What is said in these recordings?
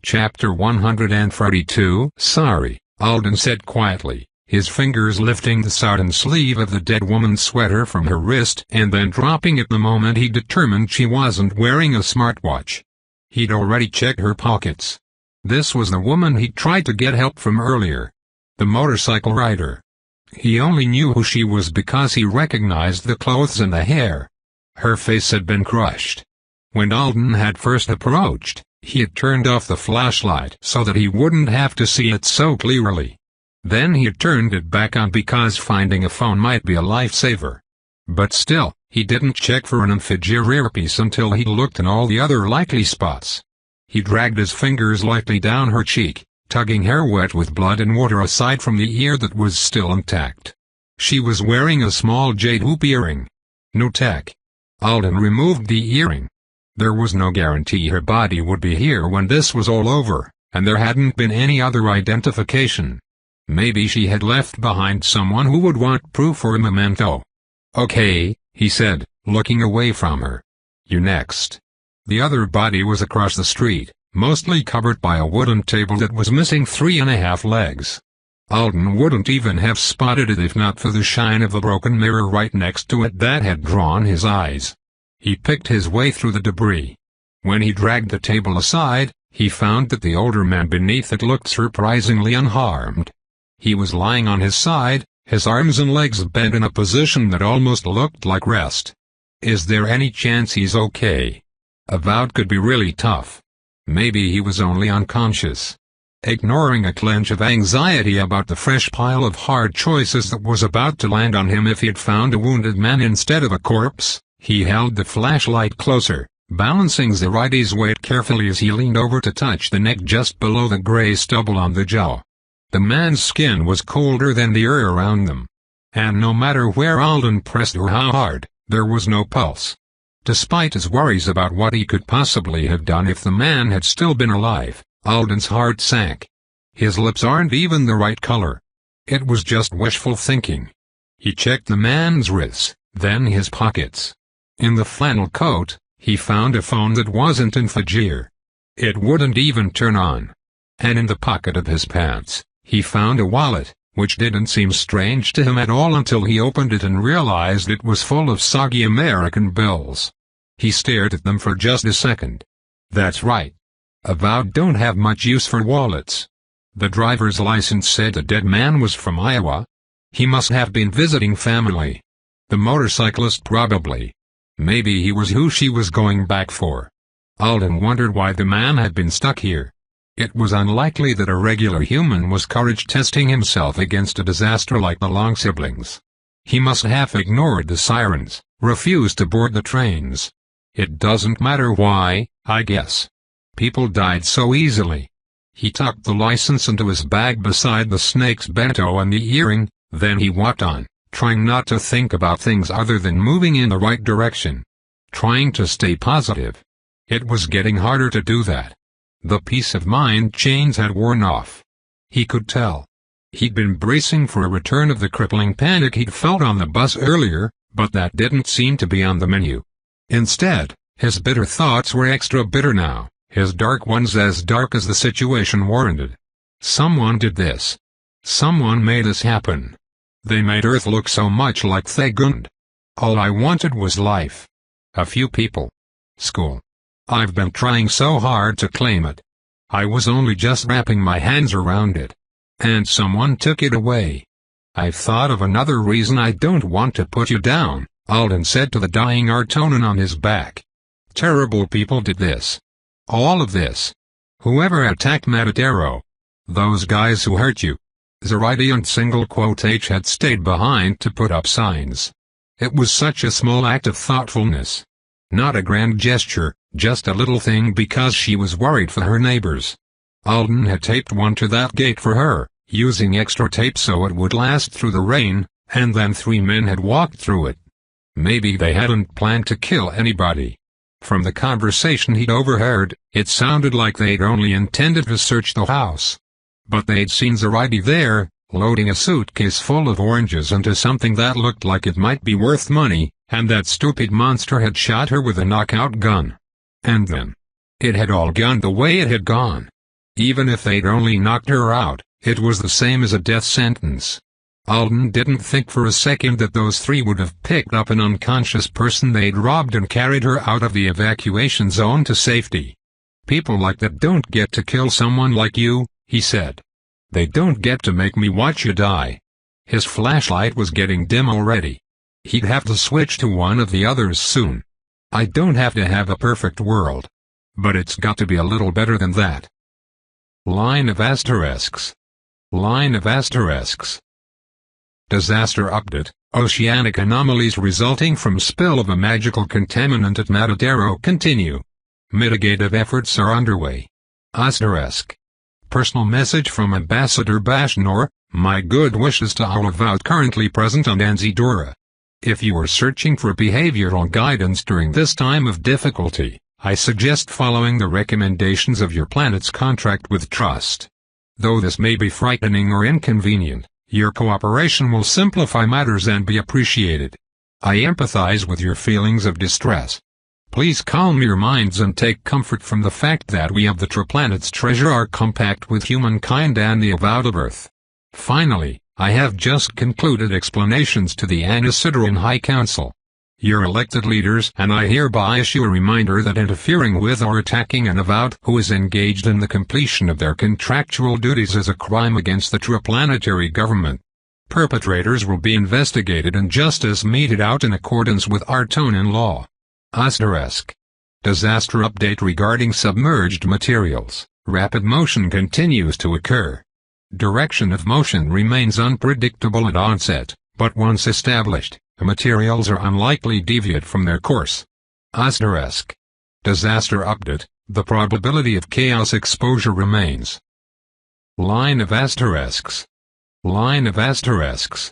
Chapter 142. Sorry, Alden said quietly, his fingers lifting the satin sleeve of the dead woman's sweater from her wrist and then dropping it the moment he determined she wasn't wearing a smartwatch. He'd already checked her pockets. This was the woman he'd tried to get help from earlier. The motorcycle rider. He only knew who she was because he recognized the clothes and the hair. Her face had been crushed. When Alden had first approached, he had turned off the flashlight so that he wouldn't have to see it so clearly. Then he had turned it back on because finding a phone might be a lifesaver. But still, he didn't check for an inferior earpiece until he looked in all the other likely spots. He dragged his fingers lightly down her cheek, tugging hair wet with blood and water aside from the ear that was still intact. She was wearing a small jade hoop earring. No tech. Alden removed the earring. There was no guarantee her body would be here when this was all over, and there hadn't been any other identification. Maybe she had left behind someone who would want proof or a memento. Okay, he said, looking away from her. You next. The other body was across the street, mostly covered by a wooden table that was missing 3.5 legs. Alden wouldn't even have spotted it if not for the shine of the broken mirror right next to it that had drawn his eyes. He picked his way through the debris. When he dragged the table aside, he found that the older man beneath it looked surprisingly unharmed. He was lying on his side, his arms and legs bent in a position that almost looked like rest. Is there any chance he's okay? Avowed could be really tough. Maybe he was only unconscious. Ignoring a clench of anxiety about the fresh pile of hard choices that was about to land on him if he had found a wounded man instead of a corpse, he held the flashlight closer, balancing Zaride's weight carefully as he leaned over to touch the neck just below the gray stubble on the jaw. The man's skin was colder than the air around them. And no matter where Alden pressed or how hard, there was no pulse. Despite his worries about what he could possibly have done if the man had still been alive, Alden's heart sank. His lips aren't even the right color. It was just wishful thinking. He checked the man's wrists, then his pockets. In the flannel coat, he found a phone that wasn't in gear. It wouldn't even turn on. And in the pocket of his pants, he found a wallet, which didn't seem strange to him at all until he opened it and realized it was full of soggy American bills. He stared at them for just a second. That's right. Avowed don't have much use for wallets. The driver's license said the dead man was from Iowa. He must have been visiting family. The motorcyclist probably. Maybe he was who she was going back for. Alden wondered why the man had been stuck here. It was unlikely that a regular human was courage testing himself against a disaster like the Long siblings. He must have ignored the sirens, refused to board the trains. It doesn't matter why, I guess. People died so easily. He tucked the license into his bag beside the snake's bento and the earring, then he walked on, trying not to think about things other than moving in the right direction. Trying to stay positive. It was getting harder to do that. The peace of mind chains had worn off. He could tell. He'd been bracing for a return of the crippling panic he'd felt on the bus earlier, but that didn't seem to be on the menu. Instead, his bitter thoughts were extra bitter now, his dark ones as dark as the situation warranted. Someone did this. Someone made this happen. They made Earth look so much like Thagund. All I wanted was life. A few people. School. I've been trying so hard to claim it. I was only just wrapping my hands around it. And someone took it away. I've thought of another reason I don't want to put you down, Alden said to the dying Artonan on his back. Terrible people did this. All of this. Whoever attacked Matadero. Those guys who hurt you. Zaride and single quote H had stayed behind to put up signs. It was such a small act of thoughtfulness. Not a grand gesture, just a little thing because she was worried for her neighbors. Alden had taped one to that gate for her, using extra tape so it would last through the rain, and then 3 men had walked through it. Maybe they hadn't planned to kill anybody. From the conversation he'd overheard, it sounded like they'd only intended to search the house. But they'd seen Zaride there, loading a suitcase full of oranges into something that looked like it might be worth money, and that stupid monster had shot her with a knockout gun. And then, it had all gone the way it had gone. Even if they'd only knocked her out, it was the same as a death sentence. Alden didn't think for a second that those three would have picked up an unconscious person they'd robbed and carried her out of the evacuation zone to safety. "People like that don't get to kill someone like you," he said. "They don't get to make me watch you die." His flashlight was getting dim already. He'd have to switch to one of the others soon. "I don't have to have a perfect world. But it's got to be a little better than that." Line of asterisks. Line of asterisks. Disaster update: oceanic anomalies resulting from spill of a magical contaminant at Matadero continue. Mitigative efforts are underway. Asterisk. Personal message from Ambassador Bashnor: my good wishes to all of out currently present on Anzidora. If you are searching for behavioral guidance during this time of difficulty, I suggest following the recommendations of your planet's contract with Trust. Though this may be frightening or inconvenient, your cooperation will simplify matters and be appreciated. I empathize with your feelings of distress. Please calm your minds and take comfort from the fact that we of the Triplanet's treasure are compact with humankind and the avowed of Earth. Finally, I have just concluded explanations to the Anisidorian High Council. Your elected leaders and I hereby issue a reminder that interfering with or attacking an avowed who is engaged in the completion of their contractual duties is a crime against the triplanetary government. Perpetrators will be investigated and justice meted out in accordance with Artonian law. Asterisk. Disaster update regarding submerged materials: rapid motion continues to occur. Direction of motion remains unpredictable at onset, but once established, the materials are unlikely deviate from their course. Asterisk. Disaster update: the probability of chaos exposure remains. Line of asterisks. Line of asterisks.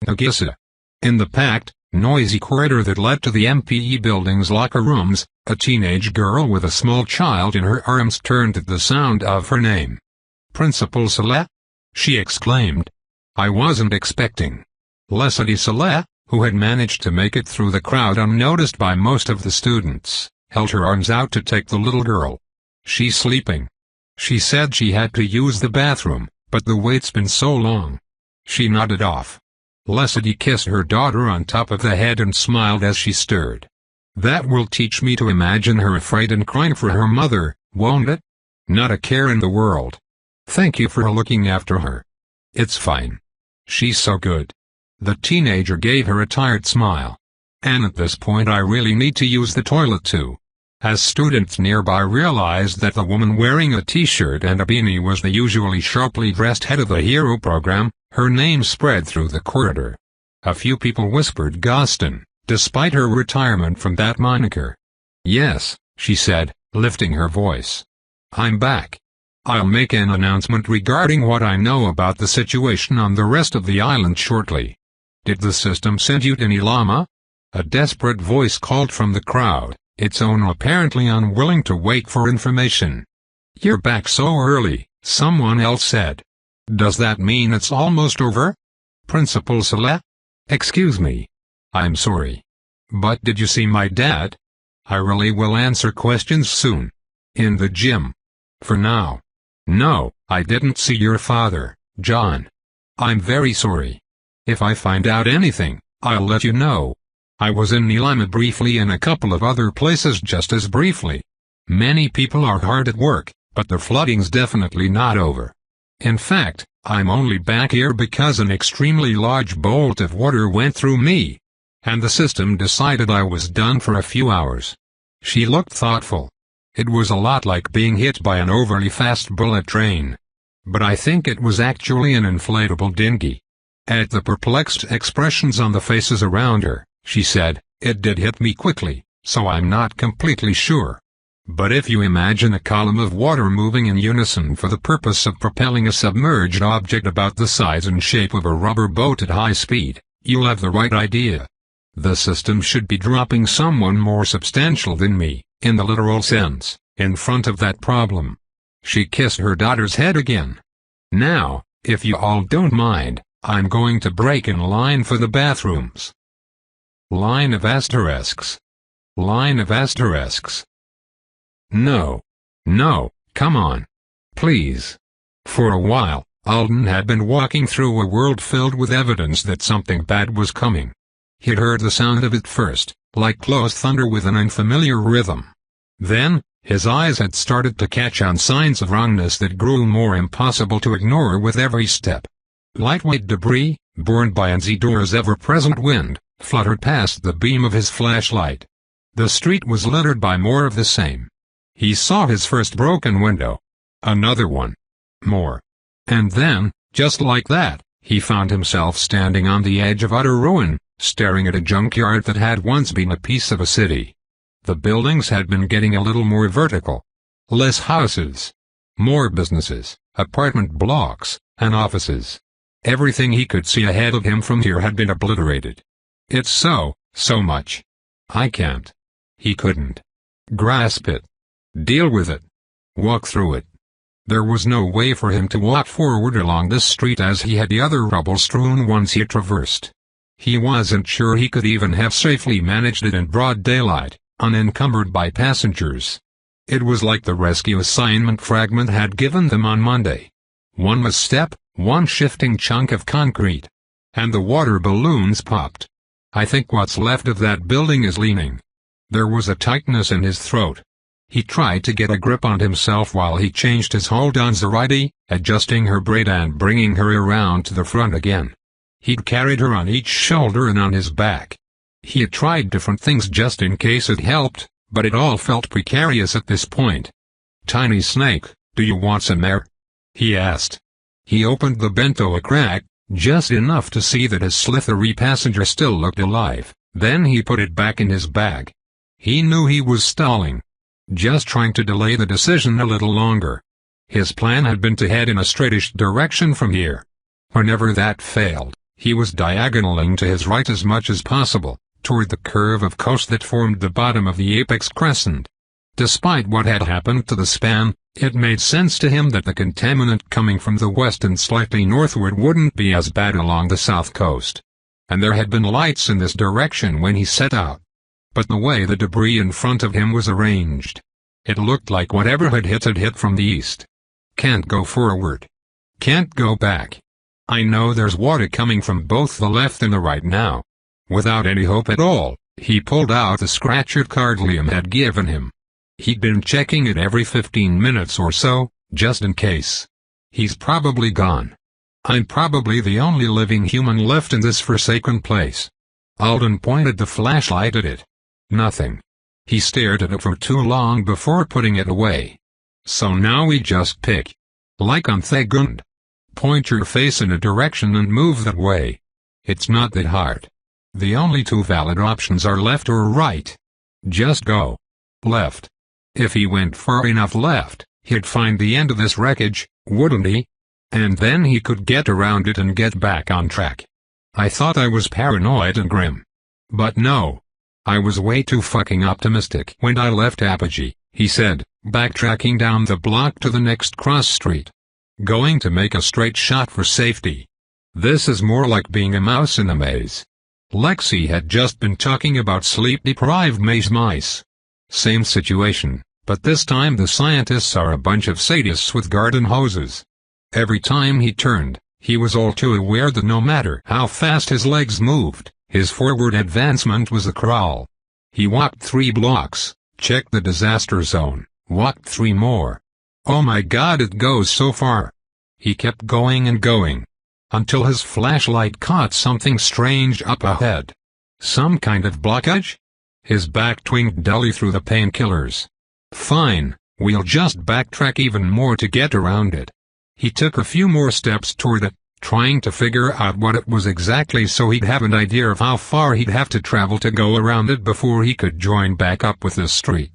Nagisa. In the packed, noisy corridor that led to the MPE building's locker rooms, a teenage girl with a small child in her arms turned at the sound of her name. "Principal Sleyca?" she exclaimed. "I wasn't expecting." Leslie Sleyca, who had managed to make it through the crowd unnoticed by most of the students, held her arms out to take the little girl. "She's sleeping. She said she had to use the bathroom, but the wait's been so long." She nodded off. Leslie kissed her daughter on top of the head and smiled as she stirred. "That will teach me to imagine her afraid and crying for her mother, won't it? Not a care in the world. Thank you for looking after her. It's fine. She's so good." The teenager gave her a tired smile. "And at this point I really need to use the toilet too." As students nearby realized that the woman wearing a t-shirt and a beanie was the usually sharply dressed head of the hero program, her name spread through the corridor. A few people whispered Gostin, despite her retirement from that moniker. "Yes," she said, lifting her voice. "I'm back. I'll make an announcement regarding what I know about the situation on the rest of the island shortly." "Did the system send you to Nilama?" a desperate voice called from the crowd, its owner apparently unwilling to wait for information. "You're back so early," someone else said. "Does that mean it's almost over?" "Principal Sleyca? Excuse me. I'm sorry. But did you see my dad? I really will answer questions soon. In the gym. For now. No, I didn't see your father, John. I'm very sorry. If I find out anything, I'll let you know. I was in Nilima briefly and a couple of other places just as briefly. Many people are hard at work, but the flooding's definitely not over. In fact, I'm only back here because an extremely large bolt of water went through me, and the system decided I was done for a few hours." She looked thoughtful. "It was a lot like being hit by an overly fast bullet train. But I think it was actually an inflatable dinghy." At the perplexed expressions on the faces around her, she said, "It did hit me quickly, so I'm not completely sure. But if you imagine a column of water moving in unison for the purpose of propelling a submerged object about the size and shape of a rubber boat at high speed, you'll have the right idea. The system should be dropping someone more substantial than me, in the literal sense, in front of that problem." She kissed her daughter's head again. "Now, if you all don't mind, I'm going to break in line for the bathrooms." Line of asterisks. Line of asterisks. "No. No, come on. Please. For a while, Alden had been walking through a world filled with evidence that something bad was coming. He'd heard the sound of it first, like close thunder with an unfamiliar rhythm. Then, his eyes had started to catch on signs of wrongness that grew more impossible to ignore with every step. Lightweight debris, borne by Isidoro's ever-present wind, fluttered past the beam of his flashlight. The street was littered by more of the same. He saw his first broken window. Another one. More. And then, just like that, he found himself standing on the edge of utter ruin, staring at a junkyard that had once been a piece of a city. The buildings had been getting a little more vertical. Less houses. More businesses, apartment blocks, and offices. Everything he could see ahead of him from here had been obliterated. It's so much. I can't. He couldn't. Grasp it. Deal with it. Walk through it. There was no way for him to walk forward along this street as he had the other rubble-strewn ones he traversed. He wasn't sure he could even have safely managed it in broad daylight, unencumbered by passengers. It was like the rescue assignment fragment had given them on Monday. One misstep, one shifting chunk of concrete, and the water balloons popped. I think what's left of that building is leaning. There was a tightness in his throat. He tried to get a grip on himself while he changed his hold on Zoraide, adjusting her braid and bringing her around to the front again. He'd carried her on each shoulder and on his back. He had tried different things just in case it helped, but it all felt precarious at this point. "Tiny Snake, do you want some air?" he asked. He opened the bento a crack, just enough to see that his slithery passenger still looked alive, then he put it back in his bag. He knew he was stalling. Just trying to delay the decision a little longer. His plan had been to head in a straightish direction from here. Whenever that failed, he was diagonaling to his right as much as possible, toward the curve of coast that formed the bottom of the apex crescent. Despite what had happened to the span, it made sense to him that the contaminant coming from the west and slightly northward wouldn't be as bad along the south coast. And there had been lights in this direction when he set out. But the way the debris in front of him was arranged, it looked like whatever had hit from the east. Can't go forward. Can't go back. I know there's water coming from both the left and the right now. Without any hope at all, he pulled out the scratcher card Liam had given him. He'd been checking it every 15 minutes or so, just in case. He's probably gone. I'm probably the only living human left in this forsaken place. Alden pointed the flashlight at it. Nothing. He stared at it for too long before putting it away. So now we just pick. Like on Thegund. Point your face in a direction and move that way. It's not that hard. The only two valid options are left or right. Just go. Left. If he went far enough left, he'd find the end of this wreckage, wouldn't he? And then he could get around it and get back on track. I thought I was paranoid and grim. But no. I was way too fucking optimistic when I left Apogee, he said, backtracking down the block to the next cross street. Going to make a straight shot for safety. This is more like being a mouse in a maze. Lexi had just been talking about sleep-deprived maze mice. Same situation, but this time the scientists are a bunch of sadists with garden hoses. Every time he turned, he was all too aware that no matter how fast his legs moved, his forward advancement was a crawl. He walked 3 blocks, checked the disaster zone, walked 3 more. Oh my God, it goes so far. He kept going and going. Until his flashlight caught something strange up ahead. Some kind of blockage? His back twinged dully through the painkillers. Fine, we'll just backtrack even more to get around it. He took a few more steps toward it, trying to figure out what it was exactly so he'd have an idea of how far he'd have to travel to go around it before he could join back up with the street.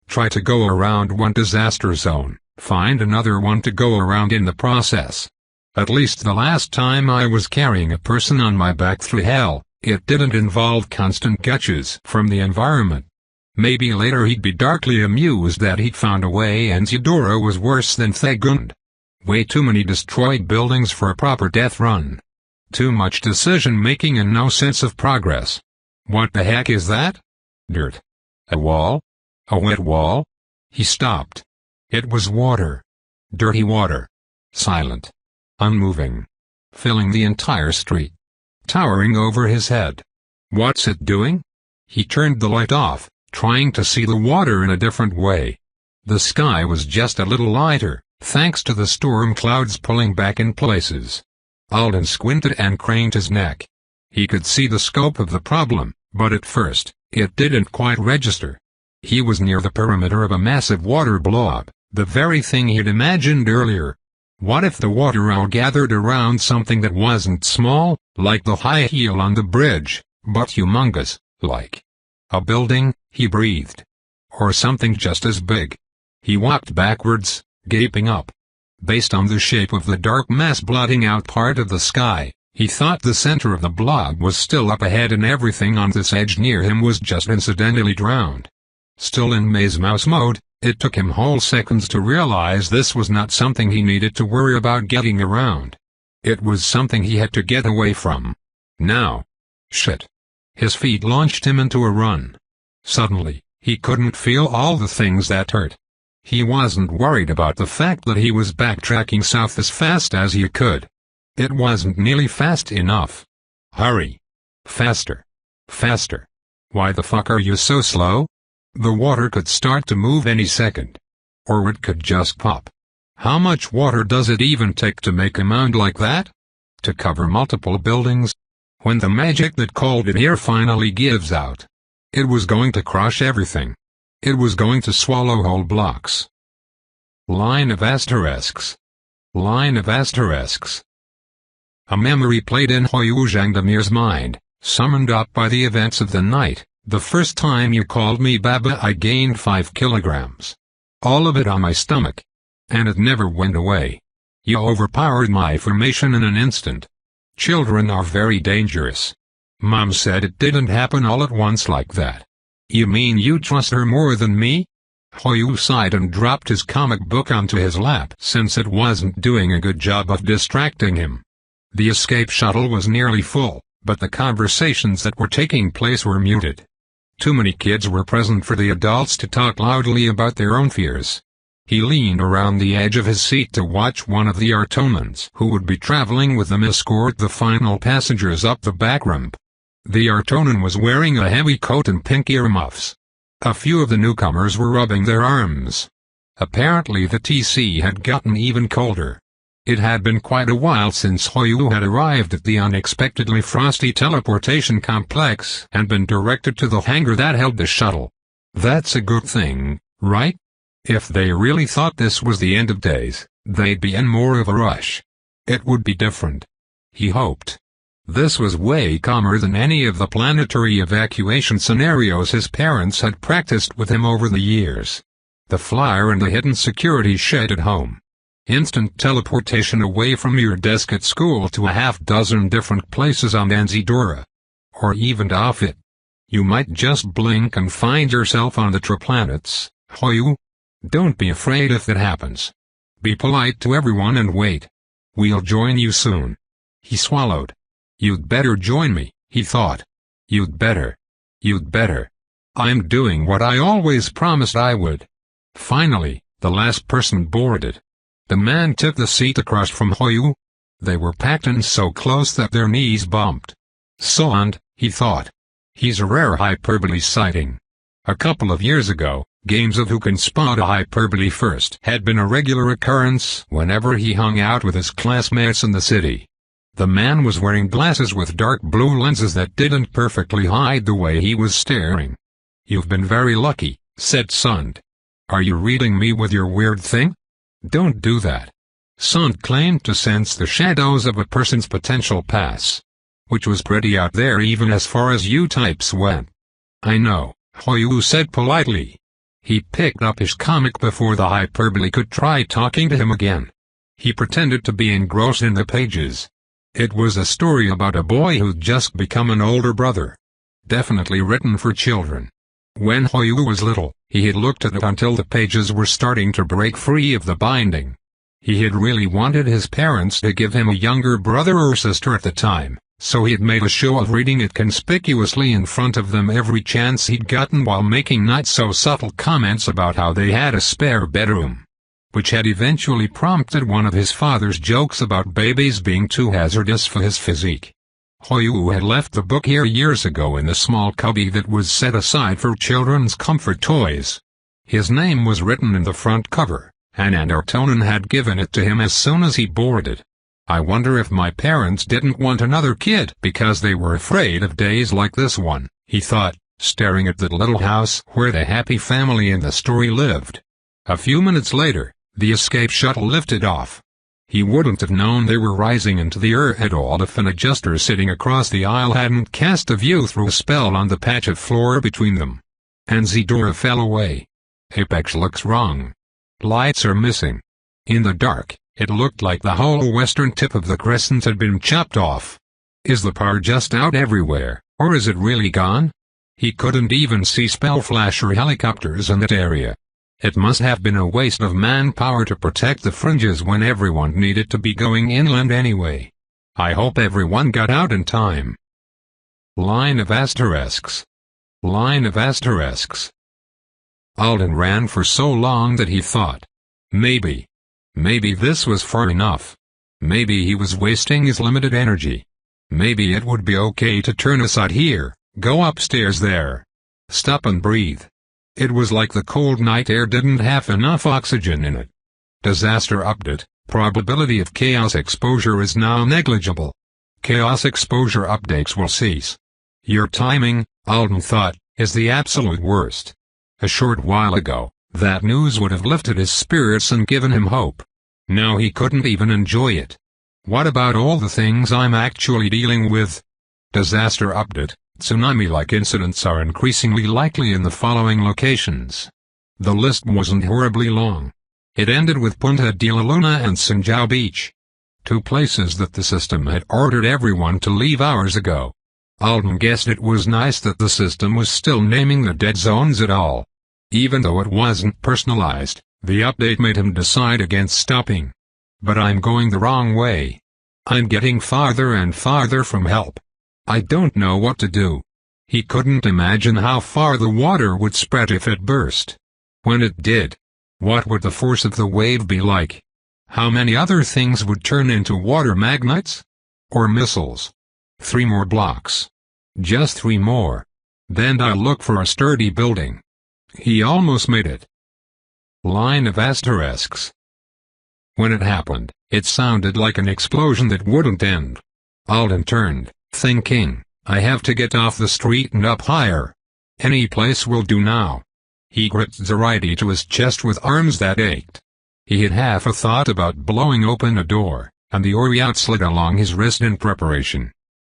Try to go around one disaster zone, find another one to go around in the process. At least the last time I was carrying a person on my back through hell, it didn't involve constant gutches from the environment. Maybe later he'd be darkly amused that he'd found a way and Isidoro was worse than Thegund. Way too many destroyed buildings for a proper death run. Too much decision-making and no sense of progress. What the heck is that? Dirt. A wall? A wet wall? He stopped. It was water. Dirty water. Silent. Unmoving. Filling the entire street. Towering over his head. What's it doing? He turned the light off, trying to see the water in a different way. The sky was just a little lighter, thanks to the storm clouds pulling back in places. Alden squinted and craned his neck. He could see the scope of the problem, but at first, it didn't quite register. He was near the perimeter of a massive water blob, the very thing he'd imagined earlier. What if the water all gathered around something that wasn't small, like the high heel on the bridge, but humongous, like a building, he breathed. Or something just as big. He walked backwards, gaping up. Based on the shape of the dark mass blotting out part of the sky, he thought the center of the blob was still up ahead and everything on this edge near him was just incidentally drowned. Still in maze mouse mode, it took him whole seconds to realize this was not something he needed to worry about getting around. It was something he had to get away from. Now. Shit. His feet launched him into a run. Suddenly, he couldn't feel all the things that hurt. He wasn't worried about the fact that he was backtracking south as fast as he could. It wasn't nearly fast enough. Hurry. Faster. Faster. Why the fuck are you so slow? The water could start to move any second. Or it could just pop. How much water does it even take to make a mound like that? To cover multiple buildings? When the magic that called it here finally gives out, it was going to crush everything. It was going to swallow whole blocks. Line of asterisks. Line of asterisks. A memory played in Hoyu Zhangdamir's mind, summoned up by the events of the night. The first time you called me Baba I gained 5 kilograms. All of it on my stomach. And it never went away. You overpowered my formation in an instant. Children are very dangerous. Mom said it didn't happen all at once like that. You mean you trust her more than me? Hoyu sighed and dropped his comic book onto his lap since it wasn't doing a good job of distracting him. The escape shuttle was nearly full, but the conversations that were taking place were muted. Too many kids were present for the adults to talk loudly about their own fears. He leaned around the edge of his seat to watch one of the Artonans who would be traveling with them escort the final passengers up the back ramp. The Artonan was wearing a heavy coat and pink earmuffs. A few of the newcomers were rubbing their arms. Apparently the TC had gotten even colder. It had been quite a while since Hoyu had arrived at the unexpectedly frosty teleportation complex and been directed to the hangar that held the shuttle. That's a good thing, right? If they really thought this was the end of days, they'd be in more of a rush. It would be different. He hoped. This was way calmer than any of the planetary evacuation scenarios his parents had practiced with him over the years. The flyer and the hidden security shed at home. Instant teleportation away from your desk at school to a half-dozen different places on Anzidora. Or even off it. You might just blink and find yourself on the triplanets, Hoyu. Don't be afraid if that happens. Be polite to everyone and wait. We'll join you soon. He swallowed. You'd better join me, he thought. You'd better. You'd better. I'm doing what I always promised I would. Finally, the last person boarded. The man took the seat across from Hoyu. They were packed in so close that their knees bumped. Sond, he thought. He's a rare hyperbole sighting. A couple of years ago, games of who can spot a hyperbole first had been a regular occurrence whenever he hung out with his classmates in the city. The man was wearing glasses with dark blue lenses that didn't perfectly hide the way he was staring. You've been very lucky, said Sond. Are you reading me with your weird thing? Don't do that. Sond claimed to sense the shadows of a person's potential pass. Which was pretty out there even as far as you types went. I know, Hoyu said politely. He picked up his comic before the hyperbole could try talking to him again. He pretended to be engrossed in the pages. It was a story about a boy who'd just become an older brother. Definitely written for children. When Hoyu was little, he had looked at it until the pages were starting to break free of the binding. He had really wanted his parents to give him a younger brother or sister at the time, so he had made a show of reading it conspicuously in front of them every chance he'd gotten while making not-so-subtle comments about how they had a spare bedroom. which had eventually prompted one of his father's jokes about babies being too hazardous for his physique. Hoyu had left the book here years ago in the small cubby that was set aside for children's comfort toys. His name was written in the front cover, and Anartonin had given it to him as soon as he boarded. I wonder if my parents didn't want another kid because they were afraid of days like this one, he thought, staring at the little house where the happy family in the story lived. A few minutes later, the escape shuttle lifted off. He wouldn't have known they were rising into the earth at all if an adjuster sitting across the aisle hadn't cast a view-through spell on the patch of floor between them. And Zedora fell away. Apex looks wrong. Lights are missing. In the dark, it looked like the whole western tip of the crescent had been chopped off. Is the power just out everywhere, or is it really gone? He couldn't even see spell flash or helicopters in that area. It must have been a waste of manpower to protect the fringes when everyone needed to be going inland anyway. I hope everyone got out in time. Line of asterisks. Line of asterisks. Alden ran for so long that he thought, maybe this was far enough. Maybe he was wasting his limited energy. Maybe it would be okay to turn aside here, go upstairs there. Stop and breathe. It was like the cold night air didn't have enough oxygen in it. Disaster update, probability of chaos exposure is now negligible. Chaos exposure updates will cease. Your timing, Alden thought, is the absolute worst. A short while ago, that news would have lifted his spirits and given him hope. Now he couldn't even enjoy it. What about all the things I'm actually dealing with? Disaster update. Tsunami-like incidents are increasingly likely in the following locations. The list wasn't horribly long. It ended with Punta de la Luna and Sinjao Beach. 2 places that the system had ordered everyone to leave hours ago. Alden guessed it was nice that the system was still naming the dead zones at all. Even though it wasn't personalized, the update made him decide against stopping. But I'm going the wrong way. I'm getting farther and farther from help. I don't know what to do. He couldn't imagine how far the water would spread if it burst. When it did, what would the force of the wave be like? How many other things would turn into water magnets? Or missiles? 3 more blocks. Just 3 more. Then I'll look for a sturdy building. He almost made it. Line of asterisks. When it happened, it sounded like an explosion that wouldn't end. Alden turned, thinking, I have to get off the street and up higher. Any place will do now. He gripped Zoraide to his chest with arms that ached. He had half a thought about blowing open a door, and the Oriot slid along his wrist in preparation.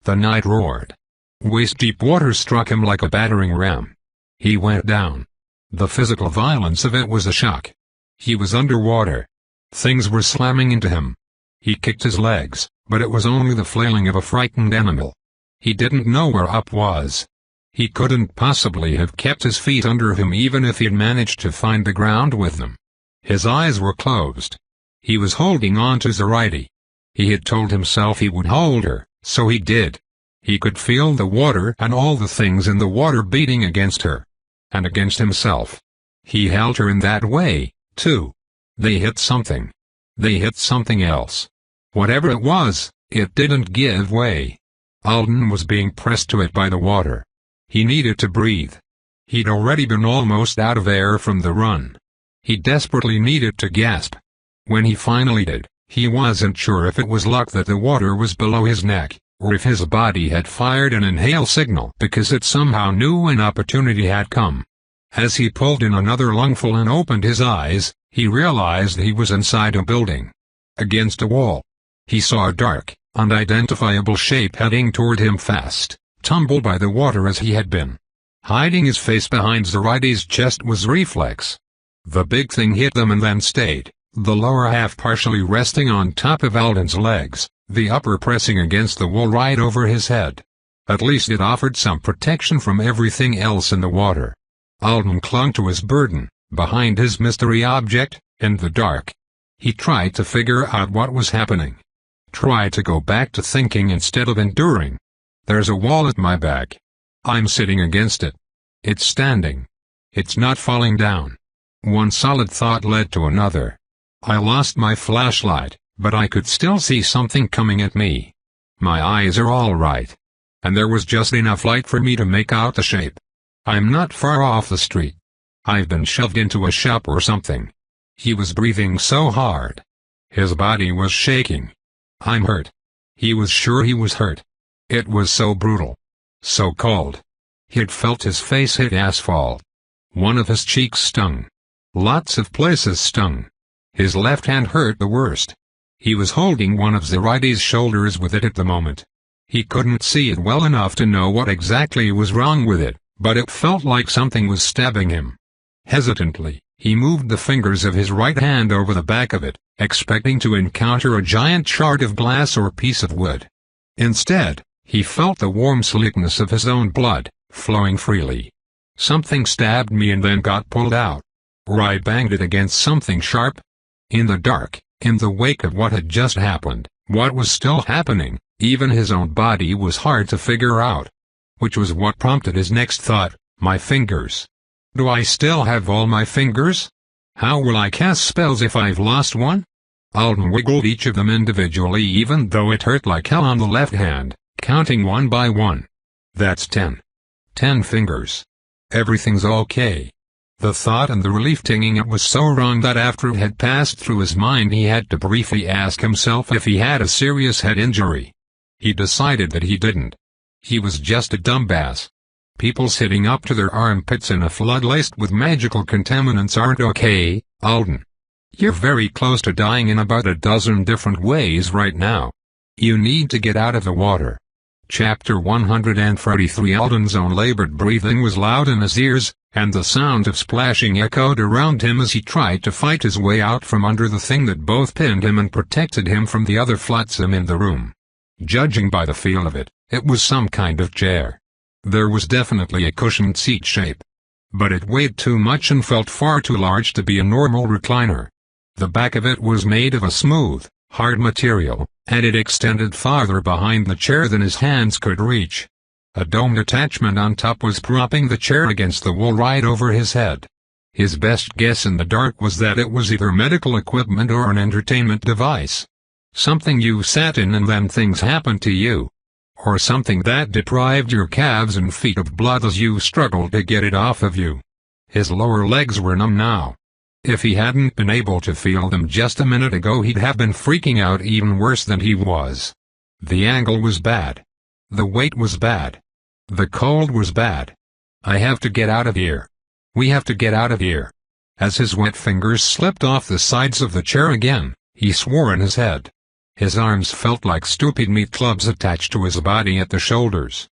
The night roared. Waist-deep water struck him like a battering ram. He went down. The physical violence of it was a shock. He was underwater. Things were slamming into him. He kicked his legs, but it was only the flailing of a frightened animal. He didn't know where up was. He couldn't possibly have kept his feet under him even if he'd managed to find the ground with them. His eyes were closed. He was holding on to Zoraide. He had told himself he would hold her, so he did. He could feel the water and all the things in the water beating against her. And against himself. He held her in that way, too. They hit something. They hit something else. Whatever it was, it didn't give way. Alden was being pressed to it by the water. He needed to breathe. He'd already been almost out of air from the run. He desperately needed to gasp. When he finally did, he wasn't sure if it was luck that the water was below his neck, or if his body had fired an inhale signal because it somehow knew an opportunity had come. As he pulled in another lungful and opened his eyes, he realized he was inside a building. Against a wall. He saw a dark, unidentifiable shape heading toward him fast, tumbled by the water as he had been. Hiding his face behind Zoraide's chest was reflex. The big thing hit them and then stayed, the lower half partially resting on top of Alden's legs, the upper pressing against the wall right over his head. At least it offered some protection from everything else in the water. Alden clung to his burden, behind his mystery object, in the dark. He tried to figure out what was happening. Tried to go back to thinking instead of enduring. There's a wall at my back. I'm sitting against it. It's standing. It's not falling down. One solid thought led to another. I lost my flashlight, but I could still see something coming at me. My eyes are all right. And there was just enough light for me to make out the shape. I'm not far off the street. I've been shoved into a shop or something. He was breathing so hard. His body was shaking. I'm hurt. He was sure he was hurt. It was so brutal. So cold. He'd felt his face hit asphalt. One of his cheeks stung. Lots of places stung. His left hand hurt the worst. He was holding one of Zoraiti's shoulders with it at the moment. He couldn't see it well enough to know what exactly was wrong with it, but it felt like something was stabbing him. Hesitantly, he moved the fingers of his right hand over the back of it, expecting to encounter a giant shard of glass or piece of wood. Instead, he felt the warm slickness of his own blood, flowing freely. Something stabbed me and then got pulled out. Or I banged it against something sharp. In the dark, in the wake of what had just happened, what was still happening, even his own body was hard to figure out. Which was what prompted his next thought, my fingers. Do I still have all my fingers? How will I cast spells if I've lost one? Alden wiggled each of them individually even though it hurt like hell on the left hand, counting one by one. That's 10. 10 fingers. Everything's okay. The thought and the relief tinging it was so wrong that after it had passed through his mind he had to briefly ask himself if he had a serious head injury. He decided that he didn't. He was just a dumbass. People sitting up to their armpits in a flood laced with magical contaminants aren't okay, Alden. You're very close to dying in about a dozen different ways right now. You need to get out of the water. Chapter 143. Alden's own labored breathing was loud in his ears, and the sound of splashing echoed around him as he tried to fight his way out from under the thing that both pinned him and protected him from the other flotsam in the room. Judging by the feel of it, it was some kind of chair. There was definitely a cushioned seat shape. But it weighed too much and felt far too large to be a normal recliner. The back of it was made of a smooth, hard material, and it extended farther behind the chair than his hands could reach. A domed attachment on top was propping the chair against the wall right over his head. His best guess in the dark was that it was either medical equipment or an entertainment device. Something you sat in and then things happened to you. Or something that deprived your calves and feet of blood as you struggled to get it off of you. His lower legs were numb now. If he hadn't been able to feel them just a minute ago he'd have been freaking out even worse than he was. The angle was bad. The weight was bad. The cold was bad. I have to get out of here. We have to get out of here. As his wet fingers slipped off the sides of the chair again, he swore in his head. His arms felt like stupid meat clubs attached to his body at the shoulders.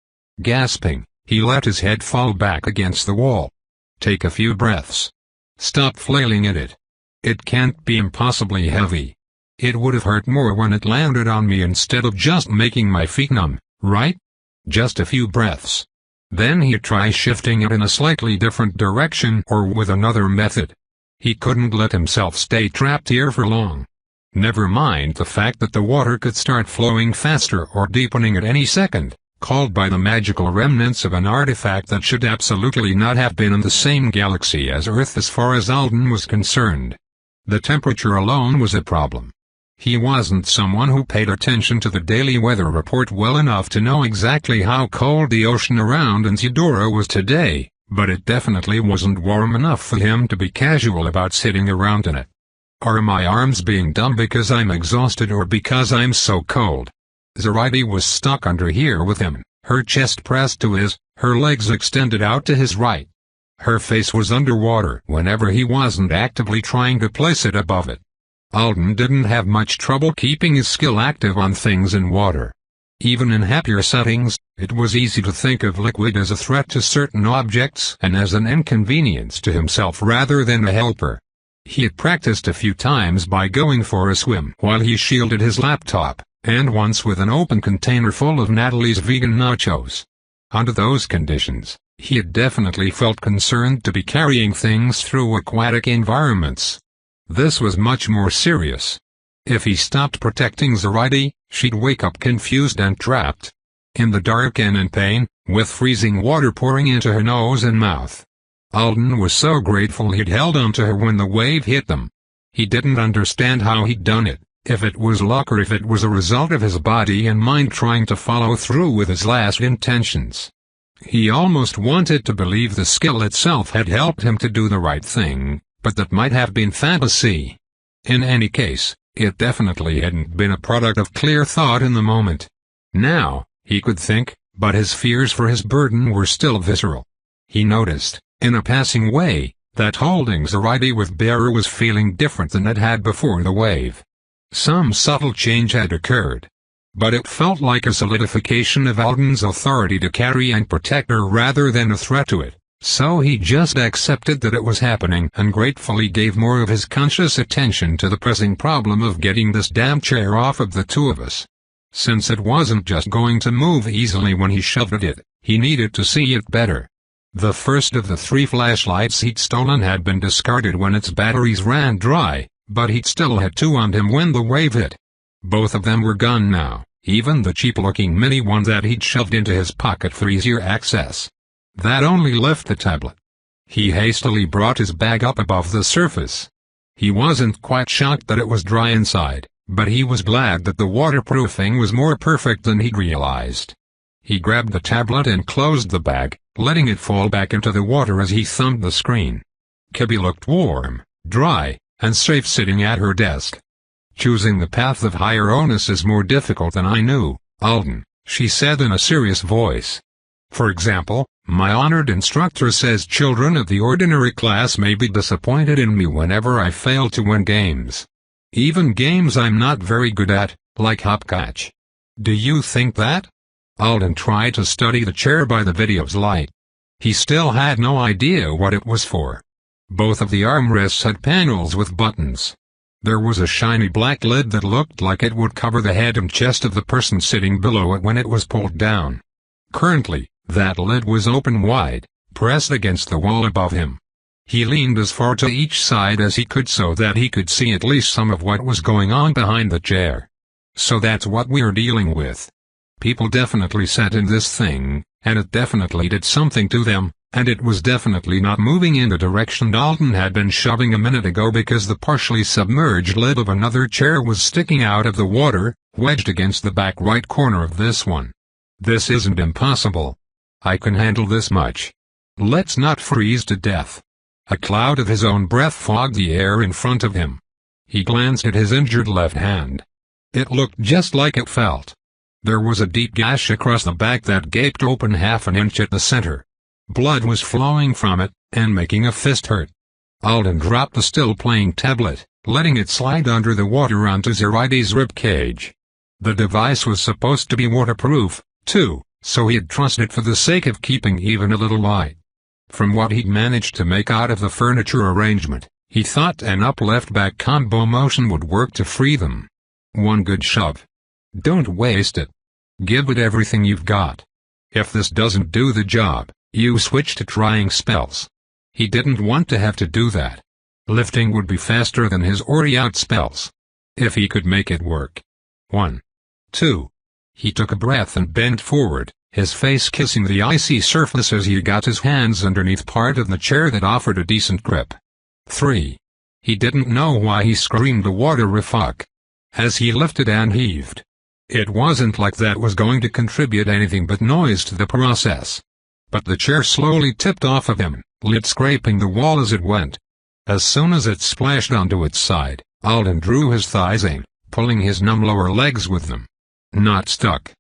Gasping, he let his head fall back against the wall. Take a few breaths. Stop flailing at it. It can't be impossibly heavy. It would have hurt more when it landed on me instead of just making my feet numb, right? Just a few breaths. Then he'd try shifting it in a slightly different direction or with another method. He couldn't let himself stay trapped here for long. Never mind the fact that the water could start flowing faster or deepening at any second, called by the magical remnants of an artifact that should absolutely not have been in the same galaxy as Earth as far as Alden was concerned. The temperature alone was a problem. He wasn't someone who paid attention to the daily weather report well enough to know exactly how cold the ocean around Encedora was today, but it definitely wasn't warm enough for him to be casual about sitting around in it. Are my arms being dumb because I'm exhausted or because I'm so cold? Zoraiti was stuck under here with him, her chest pressed to his, her legs extended out to his right. Her face was underwater whenever he wasn't actively trying to place it above it. Alden didn't have much trouble keeping his skill active on things in water. Even in happier settings, it was easy to think of liquid as a threat to certain objects and as an inconvenience to himself rather than a helper. He had practiced a few times by going for a swim while he shielded his laptop, and once with an open container full of Natalie's vegan nachos. Under those conditions, he had definitely felt concerned to be carrying things through aquatic environments. This was much more serious. If he stopped protecting Zoraiti, she'd wake up confused and trapped. In the dark and in pain, with freezing water pouring into her nose and mouth. Alden was so grateful he'd held onto her when the wave hit them. He didn't understand how he'd done it, if it was luck or if it was a result of his body and mind trying to follow through with his last intentions. He almost wanted to believe the skill itself had helped him to do the right thing, but that might have been fantasy. In any case, it definitely hadn't been a product of clear thought in the moment. Now, he could think, but his fears for his burden were still visceral. He noticed, in a passing way, that holding Zoraida with bearer was feeling different than it had before the wave. Some subtle change had occurred. But it felt like a solidification of Alden's authority to carry and protect her rather than a threat to it, so he just accepted that it was happening and gratefully gave more of his conscious attention to the pressing problem of getting this damn chair off of the two of us. Since it wasn't just going to move easily when he shoved at it, he needed to see it better. The first of the 3 flashlights he'd stolen had been discarded when its batteries ran dry, but he'd still had 2 on him when the wave hit. Both of them were gone now, even the cheap-looking mini one that he'd shoved into his pocket for easier access. That only left the tablet. He hastily brought his bag up above the surface. He wasn't quite shocked that it was dry inside, but he was glad that the waterproofing was more perfect than he'd realized. He grabbed the tablet and closed the bag, letting it fall back into the water as he thumbed the screen. Kibby looked warm, dry, and safe sitting at her desk. "Choosing the path of higher onus is more difficult than I knew, Alden," she said in a serious voice. "For example, my honored instructor says children of the ordinary class may be disappointed in me whenever I fail to win games. Even games I'm not very good at, like hopscotch. Do you think that?" Alden tried to study the chair by the video's light. He still had no idea what it was for. Both of the armrests had panels with buttons. There was a shiny black lid that looked like it would cover the head and chest of the person sitting below it when it was pulled down. Currently, that lid was open wide, pressed against the wall above him. He leaned as far to each side as he could so that he could see at least some of what was going on behind the chair. So that's what we're dealing with. People definitely sat in this thing, and it definitely did something to them, and it was definitely not moving in the direction Dalton had been shoving a minute ago because the partially submerged lid of another chair was sticking out of the water, wedged against the back right corner of this one. "This isn't impossible. I can handle this much. Let's not freeze to death." A cloud of his own breath fogged the air in front of him. He glanced at his injured left hand. It looked just like it felt. There was a deep gash across the back that gaped open half an inch at the center. Blood was flowing from it, and making a fist hurt. Alden dropped the still-playing tablet, letting it slide under the water onto Zoraida's ribcage. The device was supposed to be waterproof, too, so he'd trust it for the sake of keeping even a little light. From what he'd managed to make out of the furniture arrangement, he thought an up-left-back combo motion would work to free them. One good shove. Don't waste it. Give it everything you've got. If this doesn't do the job, you switch to trying spells. He didn't want to have to do that. Lifting would be faster than his Ori-out spells. If he could make it work. 1. 2. He took a breath and bent forward, his face kissing the icy surface as he got his hands underneath part of the chair that offered a decent grip. 3. He didn't know why he screamed the water fuck as he lifted and heaved. It wasn't like that was going to contribute anything but noise to the process. But the chair slowly tipped off of him, lid scraping the wall as it went. As soon as it splashed onto its side, Alden drew his thighs in, pulling his numb lower legs with them. Not stuck.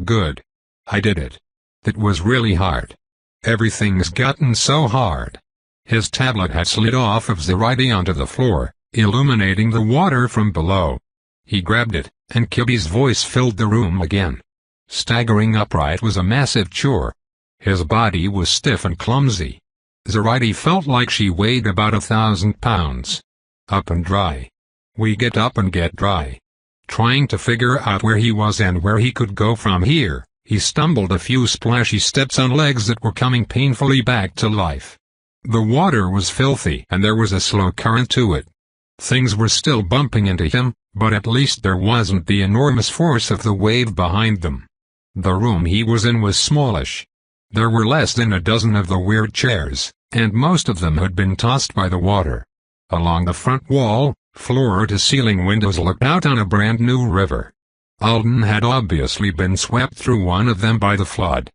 Good. I did it. It was really hard. Everything's gotten so hard. His tablet had slid off of Zoraida onto the floor, illuminating the water from below. He grabbed it, and Kibby's voice filled the room again. Staggering upright was a massive chore. His body was stiff and clumsy. Zoraida felt like she weighed about 1,000 pounds. Up and dry. We get up and get dry. Trying to figure out where he was and where he could go from here, he stumbled a few splashy steps on legs that were coming painfully back to life. The water was filthy and there was a slow current to it. Things were still bumping into him, but at least there wasn't the enormous force of the wave behind them. The room he was in was smallish. There were less than a dozen of the weird chairs, and most of them had been tossed by the water. Along the front wall, Floor-to-ceiling windows looked out on a brand-new river. Alden had obviously been swept through one of them by the flood.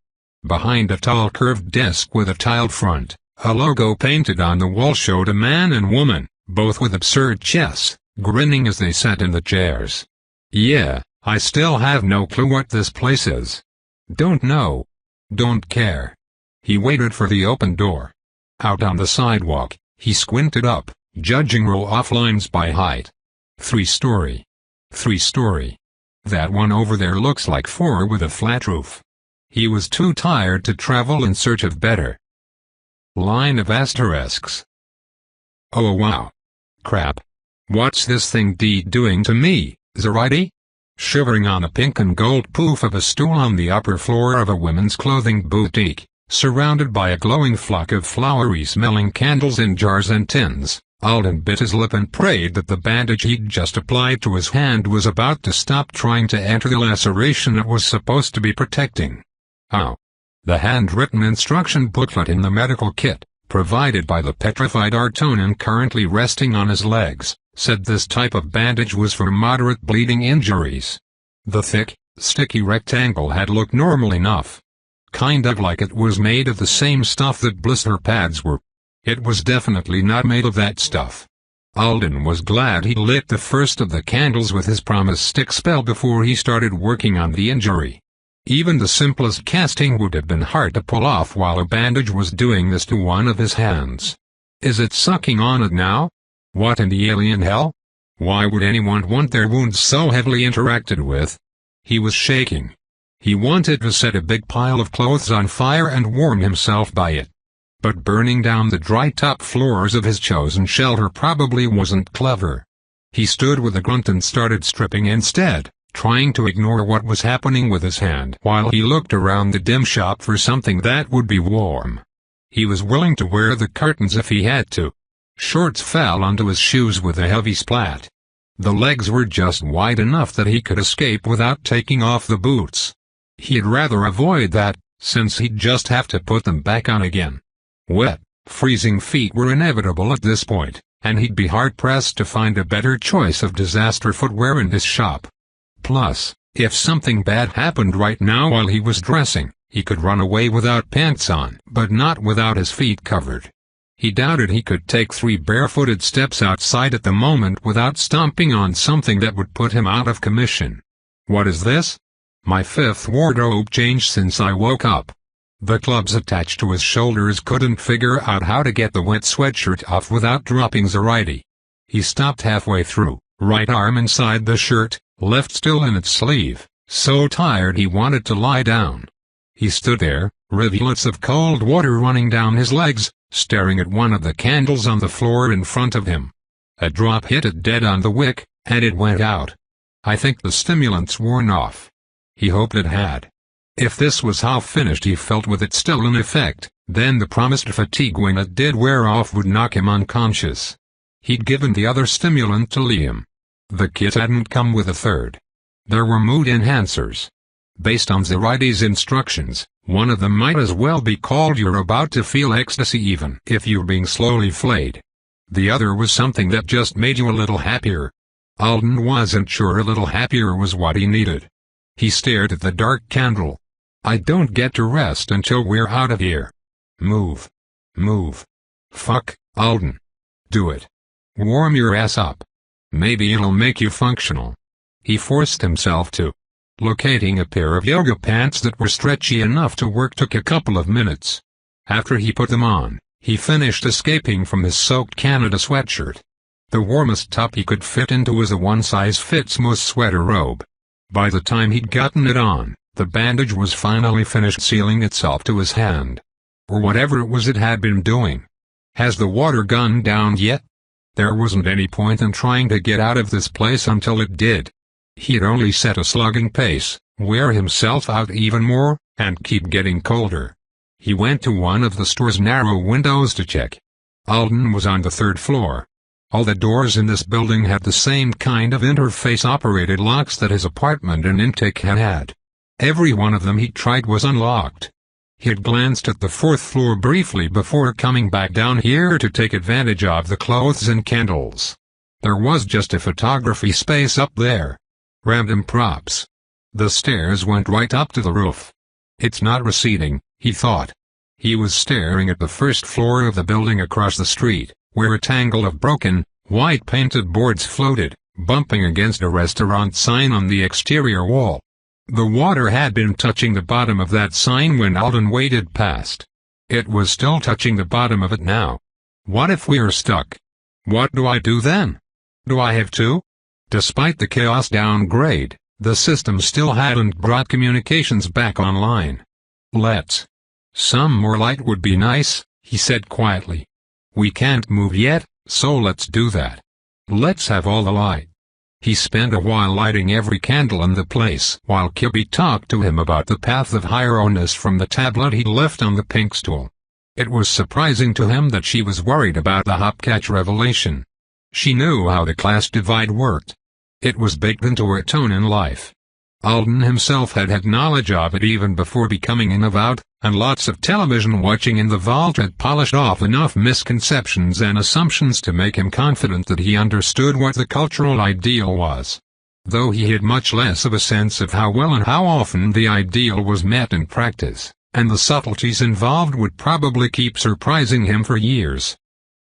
Behind a tall curved desk with a tiled front, a logo painted on the wall showed a man and woman, both with absurd chests, grinning as they sat in the chairs. "Yeah, I still have no clue what this place is. Don't know. Don't care." He waited for the open door. Out on the sidewalk, he squinted up, judging row-off lines by height. 3-story. 3-story. That one over there looks like 4 with a flat roof. He was too tired to travel in search of better. Line of asterisks. Oh wow. Crap. What's this thing doing to me, Zarighty? Shivering on a pink and gold poof of a stool on the upper floor of a women's clothing boutique, surrounded by a glowing flock of flowery-smelling candles in jars and tins, Alden bit his lip and prayed that the bandage he'd just applied to his hand was about to stop trying to enter the laceration it was supposed to be protecting. How? The handwritten instruction booklet in the medical kit, provided by the petrified Artonan currently resting on his legs, said this type of bandage was for moderate bleeding injuries. The thick, sticky rectangle had looked normal enough. Kind of like it was made of the same stuff that blister pads were. It was definitely not made of that stuff. Alden was glad he lit the first of the candles with his promise stick spell before he started working on the injury. Even the simplest casting would have been hard to pull off while a bandage was doing this to one of his hands. Is it sucking on it now? What in the alien hell? Why would anyone want their wounds so heavily interacted with? He was shaking. He wanted to set a big pile of clothes on fire and warm himself by it. But burning down the dry top floors of his chosen shelter probably wasn't clever. He stood with a grunt and started stripping instead, trying to ignore what was happening with his hand while he looked around the dim shop for something that would be warm. He was willing to wear the curtains if he had to. Shorts fell onto his shoes with a heavy splat. The legs were just wide enough that he could escape without taking off the boots. He'd rather avoid that, since he'd just have to put them back on again. Wet, freezing feet were inevitable at this point, and he'd be hard-pressed to find a better choice of disaster footwear in his shop. Plus, if something bad happened right now while he was dressing, he could run away without pants on, but not without his feet covered. He doubted he could take 3 barefooted steps outside at the moment without stomping on something that would put him out of commission. What is this? My 5th wardrobe change since I woke up. The clubs attached to his shoulders couldn't figure out how to get the wet sweatshirt off without dropping Zarighty. He stopped halfway through, right arm inside the shirt, left still in its sleeve, so tired he wanted to lie down. He stood there, rivulets of cold water running down his legs, staring at one of the candles on the floor in front of him. A drop hit it dead on the wick, and it went out. I think the stimulant's worn off. He hoped it had. If this was how finished he felt with it still in effect, then the promised fatigue when it did wear off would knock him unconscious. He'd given the other stimulant to Liam. The kit hadn't come with a third. There were mood enhancers. Based on Zarighty's instructions, one of them might as well be called "You're about to feel ecstasy even if you're being slowly flayed." The other was something that just made you a little happier. Alden wasn't sure a little happier was what he needed. He stared at the dark candle. I don't get to rest until we're out of here. Move. Move. Fuck, Alden. Do it. Warm your ass up. Maybe it'll make you functional. He forced himself to. Locating a pair of yoga pants that were stretchy enough to work took a couple of minutes. After he put them on, he finished escaping from his soaked Canada sweatshirt. The warmest top he could fit into was a one-size-fits-most sweater robe. By the time he'd gotten it on, the bandage was finally finished sealing itself to his hand. Or whatever it was it had been doing. Has the water gone down yet? There wasn't any point in trying to get out of this place until it did. He'd only set a slugging pace, wear himself out even more, and keep getting colder. He went to one of the store's narrow windows to check. Alden was on the 3rd floor. All the doors in this building had the same kind of interface-operated locks that his apartment and intake had. Every one of them he tried was unlocked. He had glanced at the 4th floor briefly before coming back down here to take advantage of the clothes and candles. There was just a photography space up there. Random props. The stairs went right up to the roof. It's not receding, he thought. He was staring at the first floor of the building across the street, where a tangle of broken, white-painted boards floated, bumping against a restaurant sign on the exterior wall. The water had been touching the bottom of that sign when Alden waded past. It was still touching the bottom of it now. What if we're stuck? What do I do then? Do I have to? Despite the chaos downgrade, the system still hadn't brought communications back online. Let's. Some more light would be nice, he said quietly. We can't move yet, so let's do that. Let's have all the light. He spent a while lighting every candle in the place while Kibby talked to him about the path of hieroglyphs from the tablet he'd left on the pink stool. It was surprising to him that she was worried about the Hopcatch revelation. She knew how the class divide worked. It was baked into her tone in life. Alden himself had had knowledge of it even before becoming an avowed, and lots of television watching in the vault had polished off enough misconceptions and assumptions to make him confident that he understood what the cultural ideal was. Though he had much less of a sense of how well and how often the ideal was met in practice, and the subtleties involved would probably keep surprising him for years.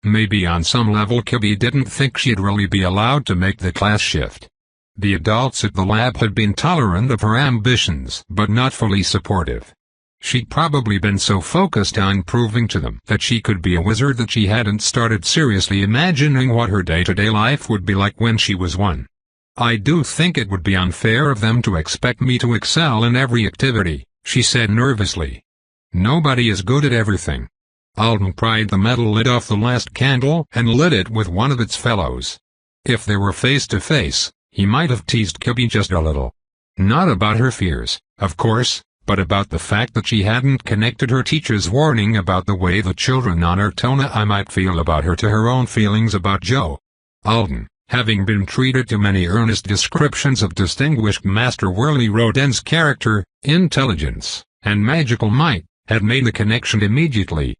Maybe on some level Kibby didn't think she'd really be allowed to make the class shift. The adults at the lab had been tolerant of her ambitions but not fully supportive. She'd probably been so focused on proving to them that she could be a wizard that she hadn't started seriously imagining what her day-to-day life would be like when she was one. I do think it would be unfair of them to expect me to excel in every activity, she said nervously. Nobody is good at everything. Alden pried the metal lid off the last candle and lit it with one of its fellows. If they were face to face, he might have teased Kibby just a little. Not about her fears, of course, but about the fact that she hadn't connected her teacher's warning about the way the children on Ertona might feel about her to her own feelings about Joe. Alden, having been treated to many earnest descriptions of distinguished Master Whirly Rodin's character, intelligence, and magical might, had made the connection immediately.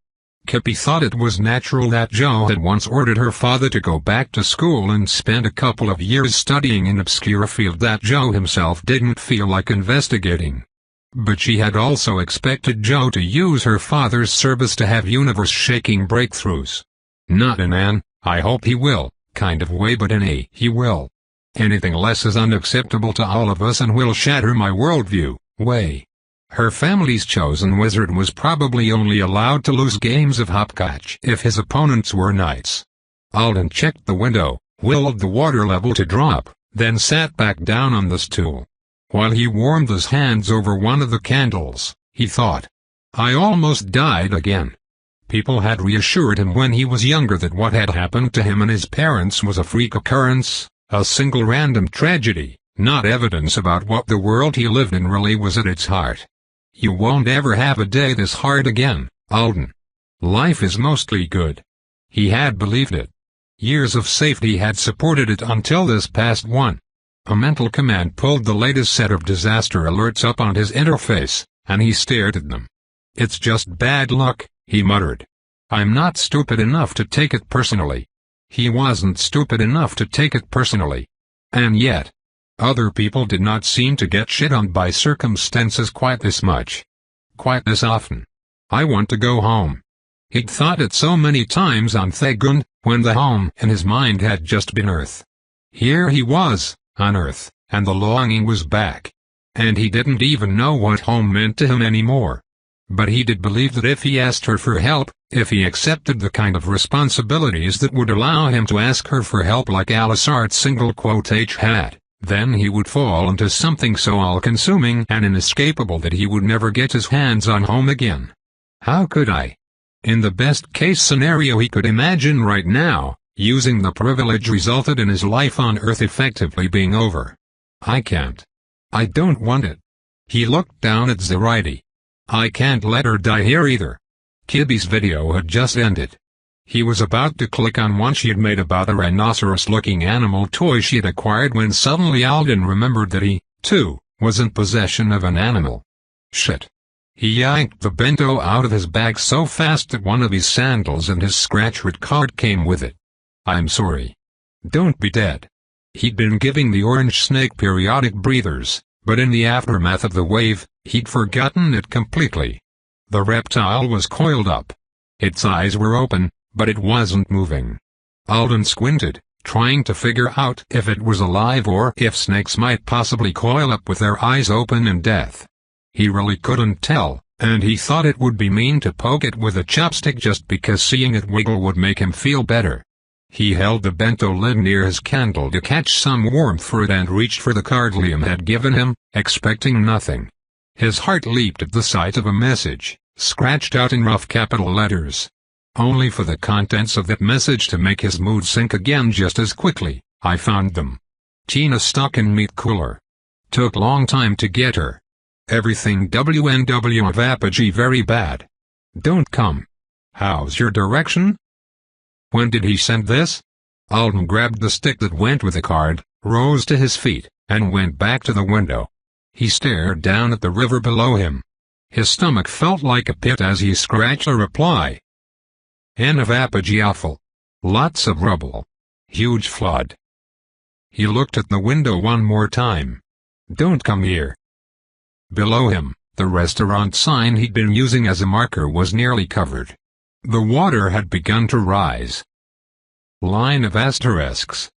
Kibby thought it was natural that Joe had once ordered her father to go back to school and spend a couple of years studying an obscure field that Joe himself didn't feel like investigating. But she had also expected Joe to use her father's service to have universe-shaking breakthroughs. Not in an, I hope he will, kind of way, but in a he will. Anything less is unacceptable to all of us and will shatter my worldview, way. Her family's chosen wizard was probably only allowed to lose games of Hopcatch if his opponents were knights. Alden checked the window, willed the water level to drop, then sat back down on the stool. While he warmed his hands over one of the candles, he thought, I almost died again. People had reassured him when he was younger that what had happened to him and his parents was a freak occurrence, a single random tragedy, not evidence about what the world he lived in really was at its heart. You won't ever have a day this hard again, Alden. Life is mostly good. He had believed it. Years of safety had supported it until this past one. A mental command pulled the latest set of disaster alerts up on his interface, and he stared at them. It's just bad luck, he muttered. I'm not stupid enough to take it personally. He wasn't stupid enough to take it personally. And yet, other people did not seem to get shit on by circumstances quite this much. Quite this often. I want to go home. He'd thought it so many times on Thagund, when the home in his mind had just been Earth. Here he was, on Earth, and the longing was back. And he didn't even know what home meant to him anymore. But he did believe that if he asked her for help, if he accepted the kind of responsibilities that would allow him to ask her for help like Alice Art single quote H had, then he would fall into something so all-consuming and inescapable that he would never get his hands on home again. How could I? In the best-case scenario he could imagine right now, using the privilege resulted in his life on Earth effectively being over. I can't. I don't want it. He looked down at Zoraide. I can't let her die here either. Kibby's video had just ended. He was about to click on one she had made about a rhinoceros-looking animal toy she had acquired when suddenly Alden remembered that he, too, was in possession of an animal. Shit. He yanked the bento out of his bag so fast that one of his sandals and his scratch-rit card came with it. I'm sorry. Don't be dead. He'd been giving the orange snake periodic breathers, but in the aftermath of the wave, he'd forgotten it completely. The reptile was coiled up. Its eyes were open, but it wasn't moving. Alden squinted, trying to figure out if it was alive or if snakes might possibly coil up with their eyes open in death. He really couldn't tell, and he thought it would be mean to poke it with a chopstick just because seeing it wiggle would make him feel better. He held the bento lid near his candle to catch some warmth for it and reached for the card Liam had given him, expecting nothing. His heart leaped at the sight of a message, scratched out in rough capital letters. Only for the contents of that message to make his mood sink again just as quickly. I found them. Tina stuck in meat cooler. Took long time to get her. Everything WNW of Apogee very bad. Don't come. How's your direction? When did he send this? Alden grabbed the stick that went with the card, rose to his feet, and went back to the window. He stared down at the river below him. His stomach felt like a pit as he scratched a reply. N of Apogee awful. Lots of rubble. Huge flood. He looked at the window one more time. Don't come here. Below him, the restaurant sign he'd been using as a marker was nearly covered. The water had begun to rise. Line of asterisks.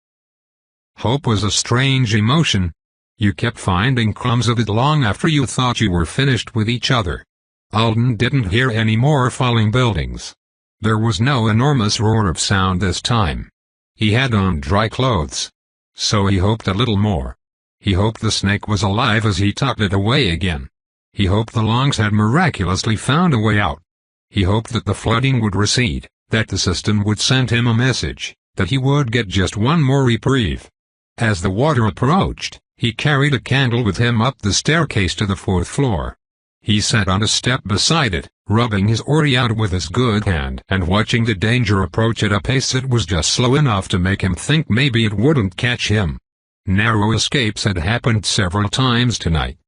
Hope was a strange emotion. You kept finding crumbs of it long after you thought you were finished with each other. Alden didn't hear any more falling buildings. There was no enormous roar of sound this time. He had on dry clothes. So he hoped a little more. He hoped the snake was alive as he tucked it away again. He hoped the lungs had miraculously found a way out. He hoped that the flooding would recede, that the system would send him a message, that he would get just one more reprieve. As the water approached, he carried a candle with him up the staircase to the 4th floor. He sat on a step beside it, rubbing his ori out with his good hand and watching the danger approach at a pace that was just slow enough to make him think maybe it wouldn't catch him. Narrow escapes had happened several times tonight.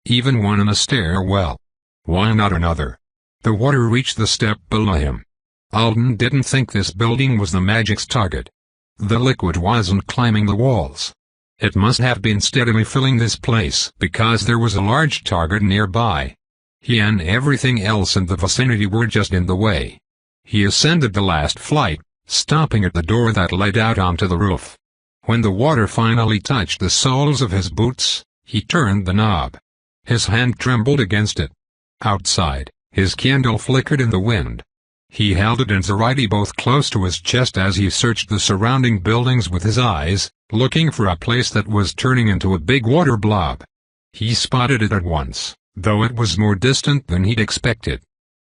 Even one in a stairwell. Why not another? The water reached the step below him. Alden didn't think this building was the magic's target. The liquid wasn't climbing the walls. It must have been steadily filling this place because there was a large target nearby. He and everything else in the vicinity were just in the way. He ascended the last flight, stopping at the door that led out onto the roof. When the water finally touched the soles of his boots, he turned the knob. His hand trembled against it. Outside, his candle flickered in the wind. He held it and Zoraidi both close to his chest as he searched the surrounding buildings with his eyes, looking for a place that was turning into a big water blob. He spotted it at once, though it was more distant than he'd expected.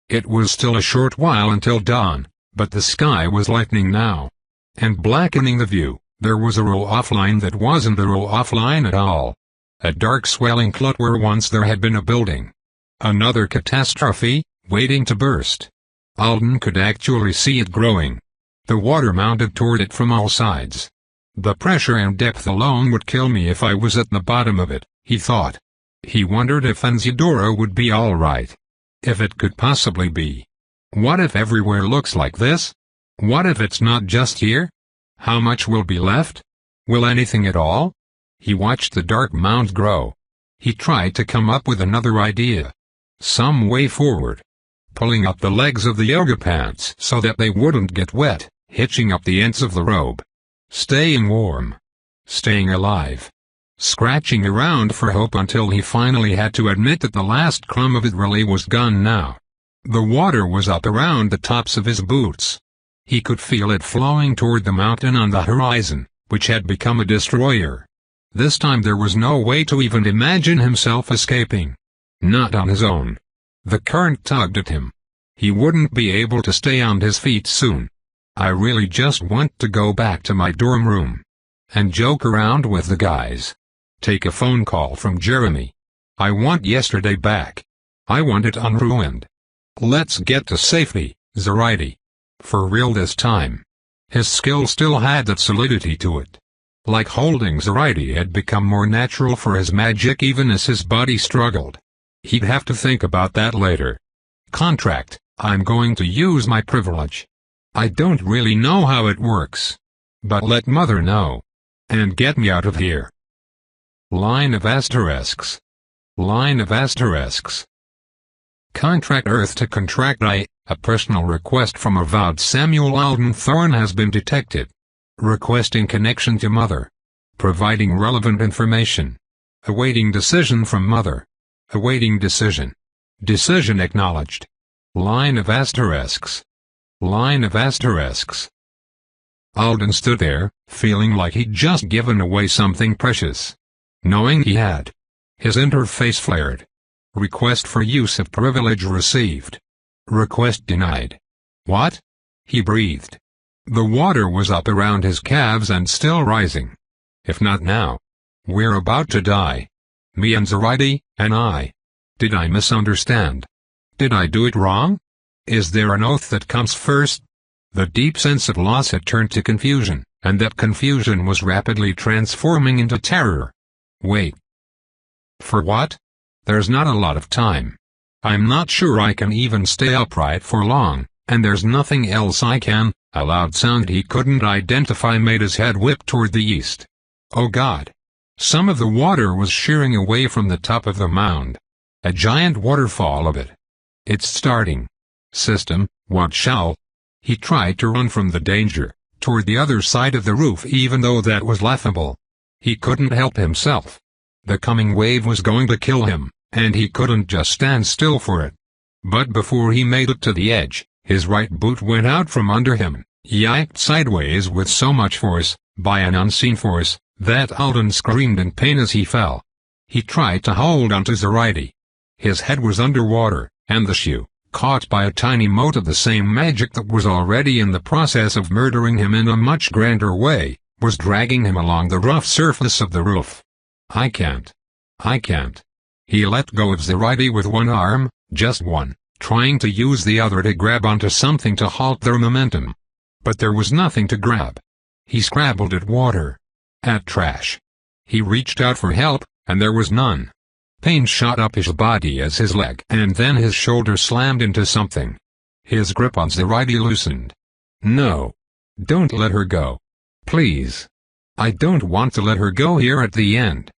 It was still a short while until dawn, but the sky was lightening now. And blackening the view, there was a roll-off line that wasn't a roll-off line at all. A dark swelling clot where once there had been a building. Another catastrophe, waiting to burst. Alden could actually see it growing. The water mounted toward it from all sides. The pressure and depth alone would kill me if I was at the bottom of it, he thought. He wondered if Anzidora would be all right. If it could possibly be. What if everywhere looks like this? What if it's not just here? How much will be left? Will anything at all? He watched the dark mound grow. He tried to come up with another idea. Some way forward. Pulling up the legs of the yoga pants so that they wouldn't get wet, hitching up the ends of the robe. Staying warm. Staying alive. Scratching around for hope until he finally had to admit that the last crumb of it really was gone now. The water was up around the tops of his boots. He could feel it flowing toward the mountain on the horizon, which had become a destroyer. This time there was no way to even imagine himself escaping. Not on his own. The current tugged at him. He wouldn't be able to stay on his feet soon. I really just want to go back to my dorm room. And joke around with the guys. Take a phone call from Jeremy. I want yesterday back. I want it unruined. Let's get to safety, Zoraidi. For real this time. His skill still had that solidity to it. Like holding Zoraidi had become more natural for his magic even as his body struggled. He'd have to think about that later. Contract, I'm going to use my privilege. I don't really know how it works. But let Mother know. And get me out of here. Line of asterisks. Line of asterisks. Contract Earth to contract I, a personal request from avowed Samuel Alden Thorne has been detected. Requesting connection to Mother. Providing relevant information. Awaiting decision from Mother. Awaiting decision. Decision acknowledged. Line of asterisks. Line of asterisks. Alden stood there, feeling like he'd just given away something precious. Knowing he had. His interface flared. Request for use of privilege received. Request denied. What? He breathed. The water was up around his calves and still rising. If not now. We're about to die. Me and Zoraide, and I. Did I misunderstand? Did I do it wrong? Is there an oath that comes first? The deep sense of loss had turned to confusion, and that confusion was rapidly transforming into terror. Wait. For what? There's not a lot of time. I'm not sure I can even stay upright for long, and there's nothing else I can. A loud sound he couldn't identify made his head whip toward the east. Oh God! Some of the water was shearing away from the top of the mound. A giant waterfall of it. It's starting. System, what shall? He tried to run from the danger, toward the other side of the roof even though that was laughable. He couldn't help himself. The coming wave was going to kill him, and he couldn't just stand still for it. But before he made it to the edge, his right boot went out from under him, yanked sideways with so much force, by an unseen force, that Alden screamed in pain as he fell. He tried to hold onto Zoraide. His head was underwater, and the shoe, caught by a tiny mote of the same magic that was already in the process of murdering him in a much grander way, was dragging him along the rough surface of the roof. I can't. He let go of Zoraide with one arm, just one, trying to use the other to grab onto something to halt their momentum. But there was nothing to grab. He scrabbled at water. At trash. He reached out for help, and there was none. Pain shot up his body as his leg and then his shoulder slammed into something. His grip on Zoraide loosened. No. Don't let her go. Please. I don't want to let her go here at the end.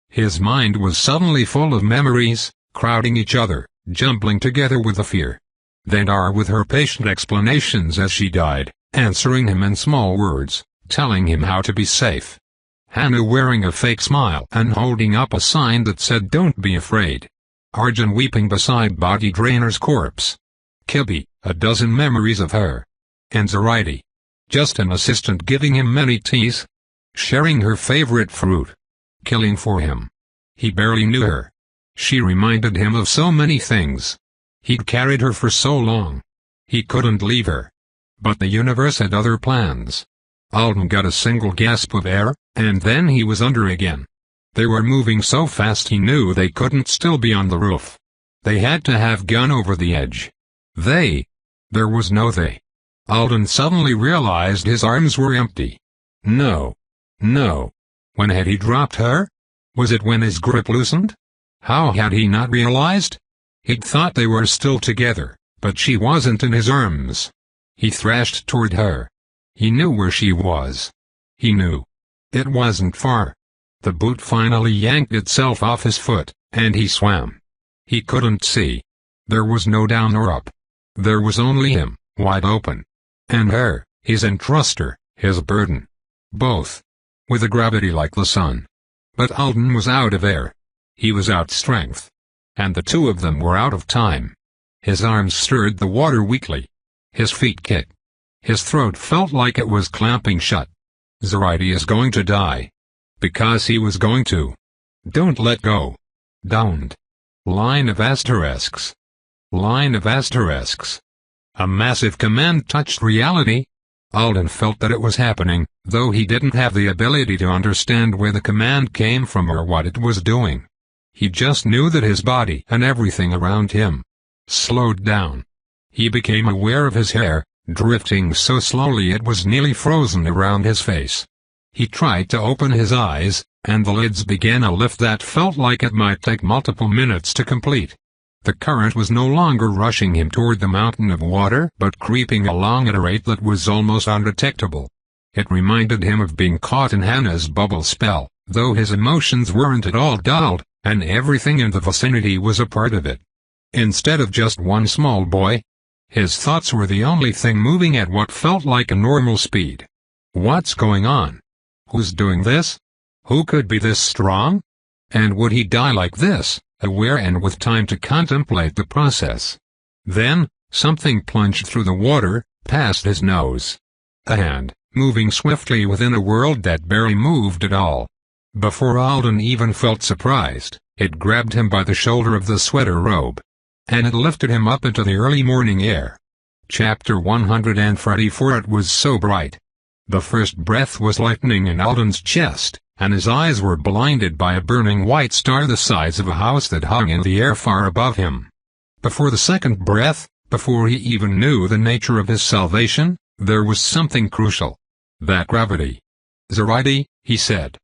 His mind was suddenly full of memories, crowding each other, jumbling together with the fear. Then with her patient explanations as she died, answering him in small words, telling him how to be safe. Hannah wearing a fake smile and holding up a sign that said "Don't be afraid." Arjun weeping beside Body Drainer's corpse. Kibby, a dozen memories of her. And Zoraide. Just an assistant giving him many teas. Sharing her favorite fruit. Killing for him. He barely knew her. She reminded him of so many things. He'd carried her for so long. He couldn't leave her. But the universe had other plans. Alden got a single gasp of air, and then he was under again. They were moving so fast he knew they couldn't still be on the roof. They had to have gone over the edge. There was no they. Alden suddenly realized his arms were empty. No. When had he dropped her? Was it when his grip loosened? How had he not realized? He'd thought they were still together, but she wasn't in his arms. He thrashed toward her. He knew where she was. He knew. It wasn't far. The boot finally yanked itself off his foot, and he swam. He couldn't see. There was no down or up. There was only him, wide open. And her, his entruster, his burden. Both. With a gravity like the sun. But Alden was out of air. He was out strength. And the two of them were out of time. His arms stirred the water weakly. His feet kicked. His throat felt like it was clamping shut. Zoraide is going to die. Because he was going to. Don't let go. Don't. Line of asterisks. Line of asterisks. A massive command touched reality. Alden felt that it was happening, though he didn't have the ability to understand where the command came from or what it was doing. He just knew that his body and everything around him slowed down. He became aware of his hair, drifting so slowly it was nearly frozen around his face. He tried to open his eyes, and the lids began a lift that felt like it might take multiple minutes to complete. The current was no longer rushing him toward the mountain of water but creeping along at a rate that was almost undetectable. It reminded him of being caught in Hannah's bubble spell, though his emotions weren't at all dulled, and everything in the vicinity was a part of it. Instead of just one small boy, his thoughts were the only thing moving at what felt like a normal speed. What's going on? Who's doing this? Who could be this strong? And would he die like this, aware and with time to contemplate the process? Then, something plunged through the water, past his nose. A hand, moving swiftly within a world that barely moved at all. Before Alden even felt surprised, it grabbed him by the shoulder of the sweater robe. And it lifted him up into the early morning air. Chapter 144. It was so bright. The first breath was lightning in Alden's chest, and his eyes were blinded by a burning white star the size of a house that hung in the air far above him. Before the second breath, before he even knew the nature of his salvation, there was something crucial. That gravity. "Zoraide," he said.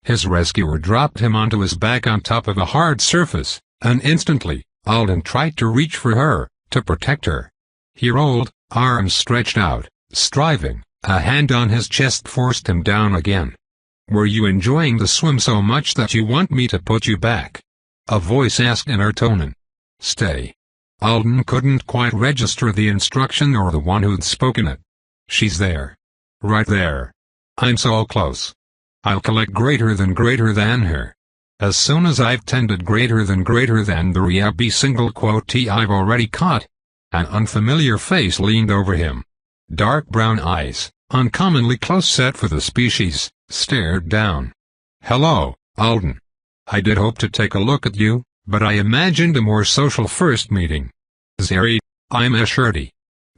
His rescuer dropped him onto his back on top of a hard surface, and instantly, Alden tried to reach for her, to protect her. He rolled, arms stretched out, striving. A hand on his chest forced him down again. "Were you enjoying the swim so much that you want me to put you back?" a voice asked in her tone. "Stay." Alden couldn't quite register the instruction or the one who'd spoken it. "She's there. Right there. I'm so close. I'll collect greater than her. As soon as I've tended greater than the Riabi single quotee I've already caught." An unfamiliar face leaned over him. Dark brown eyes, uncommonly close set for the species, stared down. "Hello, Alden. I did hope to take a look at you, but I imagined a more social first meeting. Zeri, I'm Ashurti.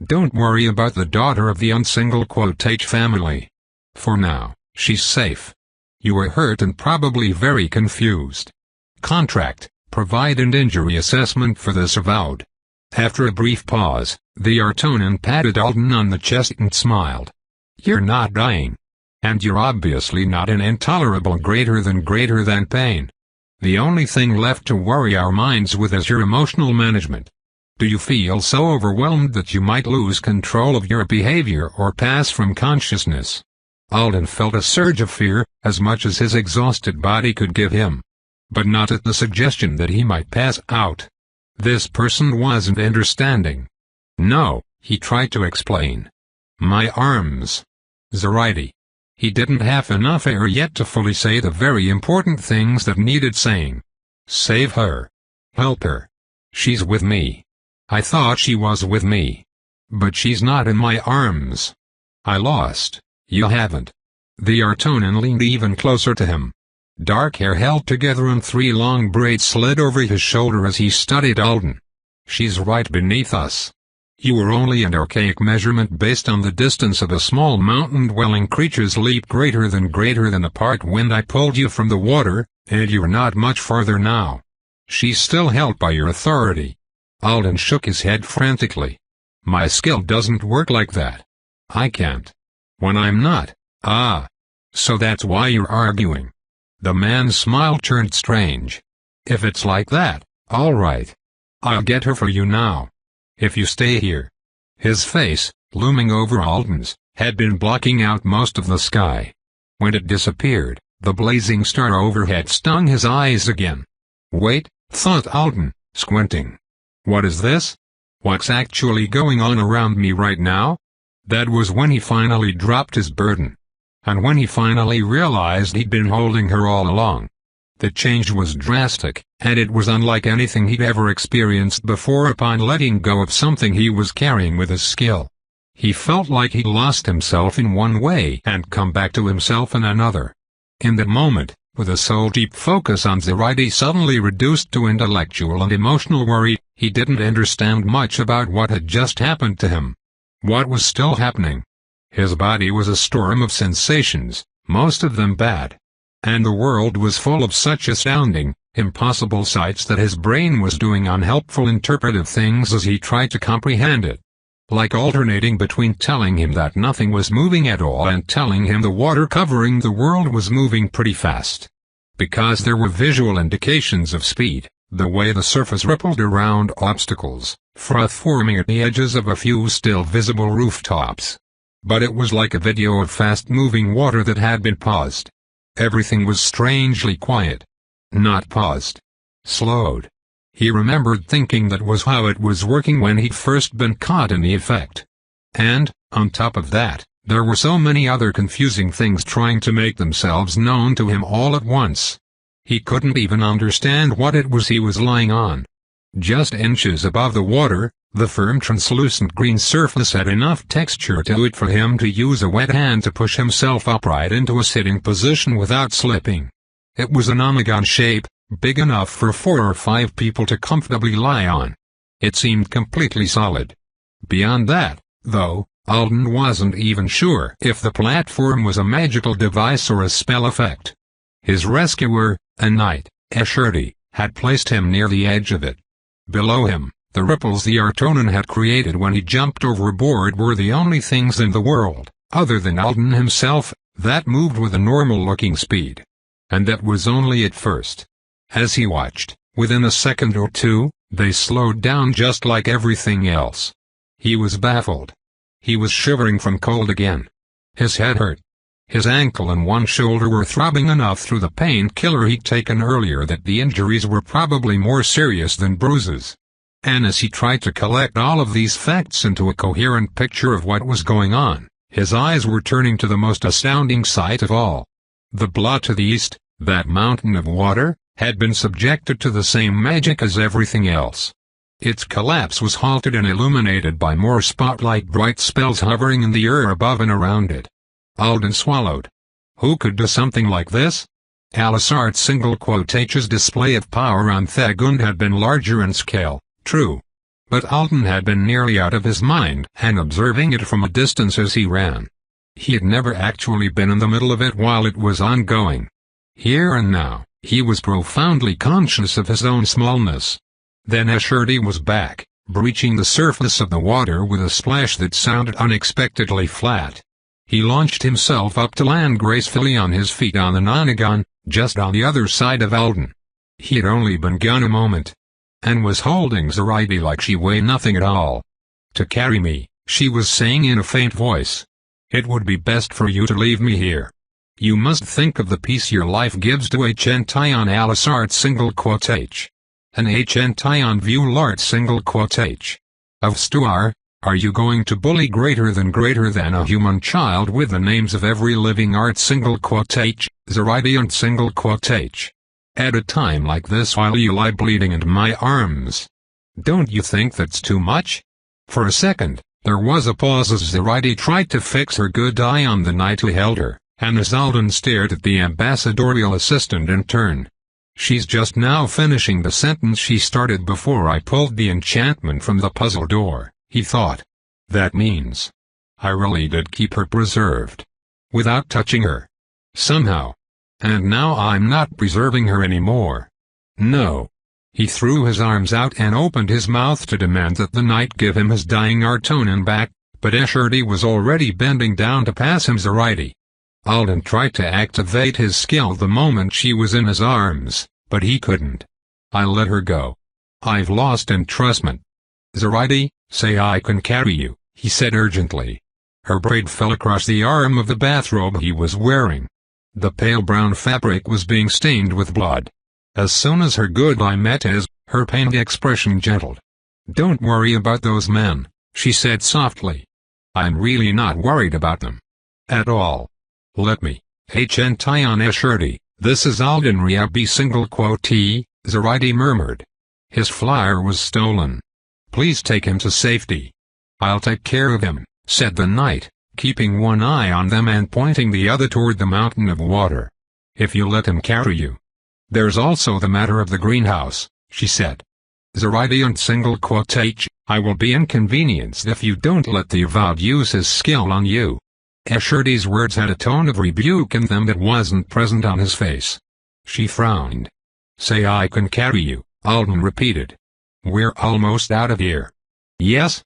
Don't worry about the daughter of the unsingle quotage family. For now, she's safe. You were hurt and probably very confused. Contract, provide an injury assessment for this avowed." After a brief pause, the Artonan patted Alden on the chest and smiled. "You're not dying. And you're obviously not in intolerable greater than pain. The only thing left to worry our minds with is your emotional management. Do you feel so overwhelmed that you might lose control of your behavior or pass from consciousness?" Alden felt a surge of fear, as much as his exhausted body could give him. But not at the suggestion that he might pass out. This person wasn't understanding. "No," he tried to explain. "My arms. Zoraide." He didn't have enough air yet to fully say the very important things that needed saying. "Save her. Help her. She's with me. I thought she was with me. But she's not in my arms. I lost. You haven't." The Artonan leaned even closer to him. Dark hair held together and 3 long braids slid over his shoulder as he studied Alden. "She's right beneath us. You were only an archaic measurement based on the distance of a small mountain-dwelling creature's leap greater than apart when I pulled you from the water, and you're not much farther now. She's still held by your authority." Alden shook his head frantically. "My skill doesn't work like that. I can't. When I'm not." "Ah. So that's why you're arguing." The man's smile turned strange. "If it's like that, all right. I'll get her for you now. If you stay here." His face, looming over Alden's, had been blocking out most of the sky. When it disappeared, the blazing star overhead stung his eyes again. "Wait," thought Alden, squinting. "What is this? What's actually going on around me right now?" That was when he finally dropped his burden. And when he finally realized he'd been holding her all along. The change was drastic, and it was unlike anything he'd ever experienced before upon letting go of something he was carrying with his skill. He felt like he'd lost himself in one way and come back to himself in another. In that moment, with a soul-deep focus on Zoraide suddenly reduced to intellectual and emotional worry, he didn't understand much about what had just happened to him. What was still happening? His body was a storm of sensations, most of them bad. And the world was full of such astounding, impossible sights that his brain was doing unhelpful interpretive things as he tried to comprehend it. Like alternating between telling him that nothing was moving at all and telling him the water covering the world was moving pretty fast. Because there were visual indications of speed, the way the surface rippled around obstacles, froth forming at the edges of a few still visible rooftops. but it was like a video of fast-moving water that had been paused. Everything was strangely quiet. Not paused. Slowed. He remembered thinking that was how it was working when he'd first been caught in the effect. And, on top of that, there were so many other confusing things trying to make themselves known to him all at once. He couldn't even understand what it was he was lying on. Just inches above the water, the firm translucent green surface had enough texture to it for him to use a wet hand to push himself upright into a sitting position without slipping. It was an omegon shape, big enough for 4 or 5 people to comfortably lie on. It seemed completely solid. Beyond that, though, Alden wasn't even sure if the platform was a magical device or a spell effect. His rescuer, a knight, Eshurti, had placed him near the edge of it. Below him, the ripples the Artonan had created when he jumped overboard were the only things in the world, other than Alden himself, that moved with a normal-looking speed. And that was only at first. As he watched, within a second or two, they slowed down just like everything else. He was baffled. He was shivering from cold again. His head hurt. His ankle and one shoulder were throbbing enough through the painkiller he'd taken earlier that the injuries were probably more serious than bruises. And as he tried to collect all of these facts into a coherent picture of what was going on, his eyes were turning to the most astounding sight of all. The blot to the east, that mountain of water, had been subjected to the same magic as everything else. Its collapse was halted and illuminated by more spotlight-bright spells hovering in the air above and around it. Alden swallowed. Who could do something like this? Alisart's single quotation's display of power on Thagund had been larger in scale, true. But Alden had been nearly out of his mind and observing it from a distance as he ran. He had never actually been in the middle of it while it was ongoing. Here and now, he was profoundly conscious of his own smallness. Then Eshurti was back, breaching the surface of the water with a splash that sounded unexpectedly flat. He launched himself up to land gracefully on his feet on the Nonagon, just on the other side of Alden. He had only been gone a moment, and was holding Zoraide like she weighed nothing at all. "To carry me," she was saying in a faint voice. "It would be best for you to leave me here. You must think of the peace your life gives to Hntion Alisart single quotage. An Hntion view Lart single quotage. Of Stuar, are you going to bully greater than a human child with the names of every living art single quotage, Zoraide and single quotage? At a time like this while you lie bleeding in my arms. Don't you think that's too much?" For a second, there was a pause as Zoraide tried to fix her good eye on the knight who held her, and as Alden stared at the ambassadorial assistant in turn. "She's just now finishing the sentence she started before I pulled the enchantment from the puzzle door," he thought. "That means I really did keep her preserved. Without touching her. Somehow. And now I'm not preserving her anymore. No." He threw his arms out and opened his mouth to demand that the knight give him his dying Artonan back, but Eshurti was already bending down to pass him Zoraide. Alden tried to activate his skill the moment she was in his arms, but he couldn't. "I let her go. I've lost entrustment. Zoraide, say I can carry you," he said urgently. Her braid fell across the arm of the bathrobe he was wearing. The pale brown fabric was being stained with blood. As soon as her good eye met his, her pained expression gentled. "Don't worry about those men," she said softly. "I'm really not worried about them. At all. Let me, Hntion Eshurti, this is Alden Riabi single quotee," Zoraide murmured. "His flyer was stolen. Please take him to safety." "I'll take care of him," said the knight, keeping one eye on them and pointing the other toward the mountain of water. "If you let him carry you." "There's also the matter of the greenhouse," she said. "Zoraide and single quotage, I will be inconvenienced if you don't let the avowed use his skill on you." Eshurti's words had a tone of rebuke in them that wasn't present on his face. She frowned. "Say I can carry you," Alden repeated. "We're almost out of here." "Yes?"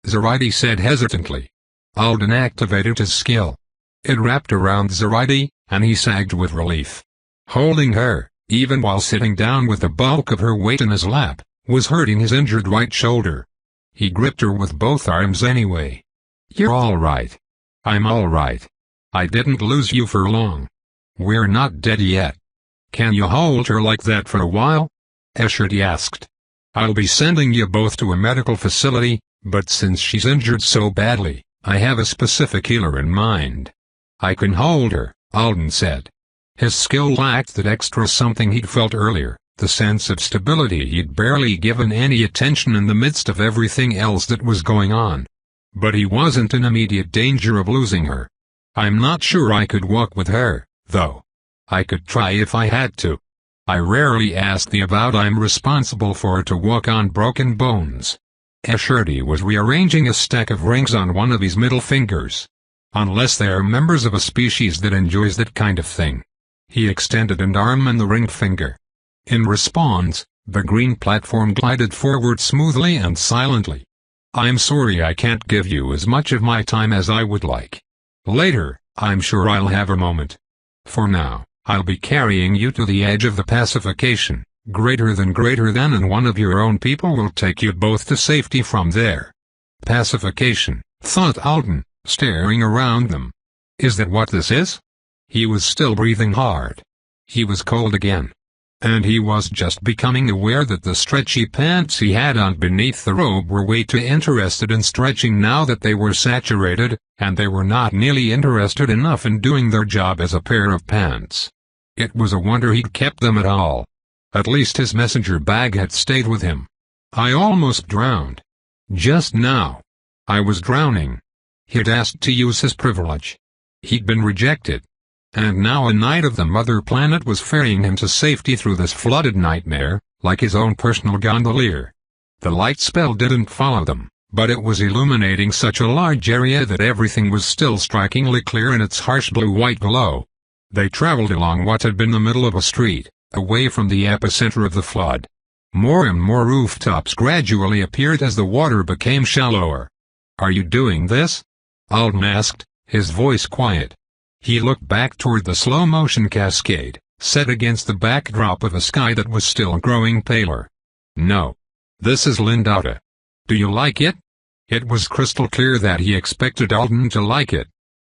Zoraide said hesitantly. Alden activated his skill. It wrapped around Zoraide, and he sagged with relief. Holding her, even while sitting down with the bulk of her weight in his lap, was hurting his injured right shoulder. He gripped her with both arms anyway. "You're all right. I'm alright. I didn't lose you for long. We're not dead yet. Can you hold her like that for a while? Escherty asked. I'll be sending you both to a medical facility, but since she's injured so badly, I have a specific healer in mind. I can hold her, Alden said. His skill lacked that extra something he'd felt earlier, the sense of stability he'd barely given any attention in the midst of everything else that was going on. But he wasn't in immediate danger of losing her. I'm not sure I could walk with her, though. I could try if I had to. I rarely ask the avowed I'm responsible for to walk on broken bones. Escherty was rearranging a stack of rings on one of his middle fingers. Unless they are members of a species that enjoys that kind of thing. He extended an arm and the ringed finger. In response, the green platform glided forward smoothly and silently. I'm sorry I can't give you as much of my time as I would like. Later, I'm sure I'll have a moment. For now, I'll be carrying you to the edge of the pacification, greater than, and one of your own people will take you both to safety from there. Pacification, thought Alden, staring around them. Is that what this is? He was still breathing hard. He was cold again. And he was just becoming aware that the stretchy pants he had on beneath the robe were way too interested in stretching now that they were saturated, and they were not nearly interested enough in doing their job as a pair of pants. It was a wonder he'd kept them at all. At least his messenger bag had stayed with him. I almost drowned. Just now. I was drowning. He'd asked to use his privilege. He'd been rejected. And now a knight of the mother planet was ferrying him to safety through this flooded nightmare, like his own personal gondolier. The light spell didn't follow them, but it was illuminating such a large area that everything was still strikingly clear in its harsh blue-white glow. They traveled along what had been the middle of a street, away from the epicenter of the flood. More and more rooftops gradually appeared as the water became shallower. Are you doing this? Alden asked, his voice quiet. He looked back toward the slow-motion cascade, set against the backdrop of a sky that was still growing paler. No. This is Lindauta. Do you like it? It was crystal clear that he expected Alden to like it.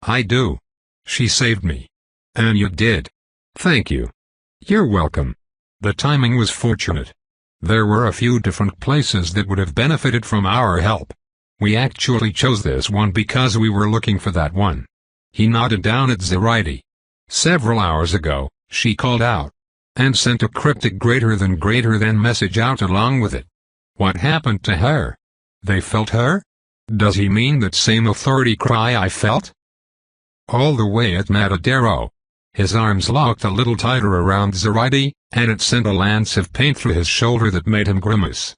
I do. She saved me. And you did. Thank you. You're welcome. The timing was fortunate. There were a few different places that would have benefited from our help. We actually chose this one because we were looking for that one. He nodded down at Zoraide. Several hours ago, she called out. And sent a cryptic greater than message out along with it. What happened to her? They felt her? Does he mean that same authority cry I felt? All the way at Matadero. His arms locked a little tighter around Zoraide, and it sent a lance of pain through his shoulder that made him grimace.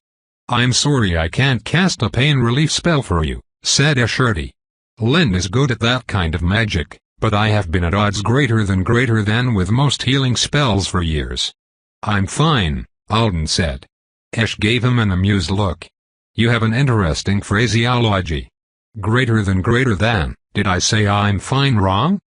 I'm sorry I can't cast a pain relief spell for you, said Escherty. Lynn is good at that kind of magic, but I have been at odds greater than with most healing spells for years. I'm fine, Alden said. Esh gave him an amused look. You have an interesting phraseology. Greater than, did I say I'm fine wrong?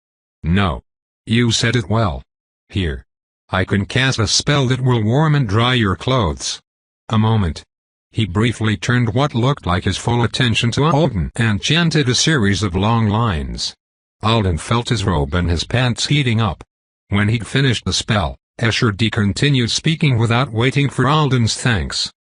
No. You said it well. Here. I can cast a spell that will warm and dry your clothes. A moment. He briefly turned what looked like his full attention to Alden and chanted a series of long lines. Alden felt his robe and his pants heating up. When he'd finished the spell, Escherty continued speaking without waiting for Alden's thanks.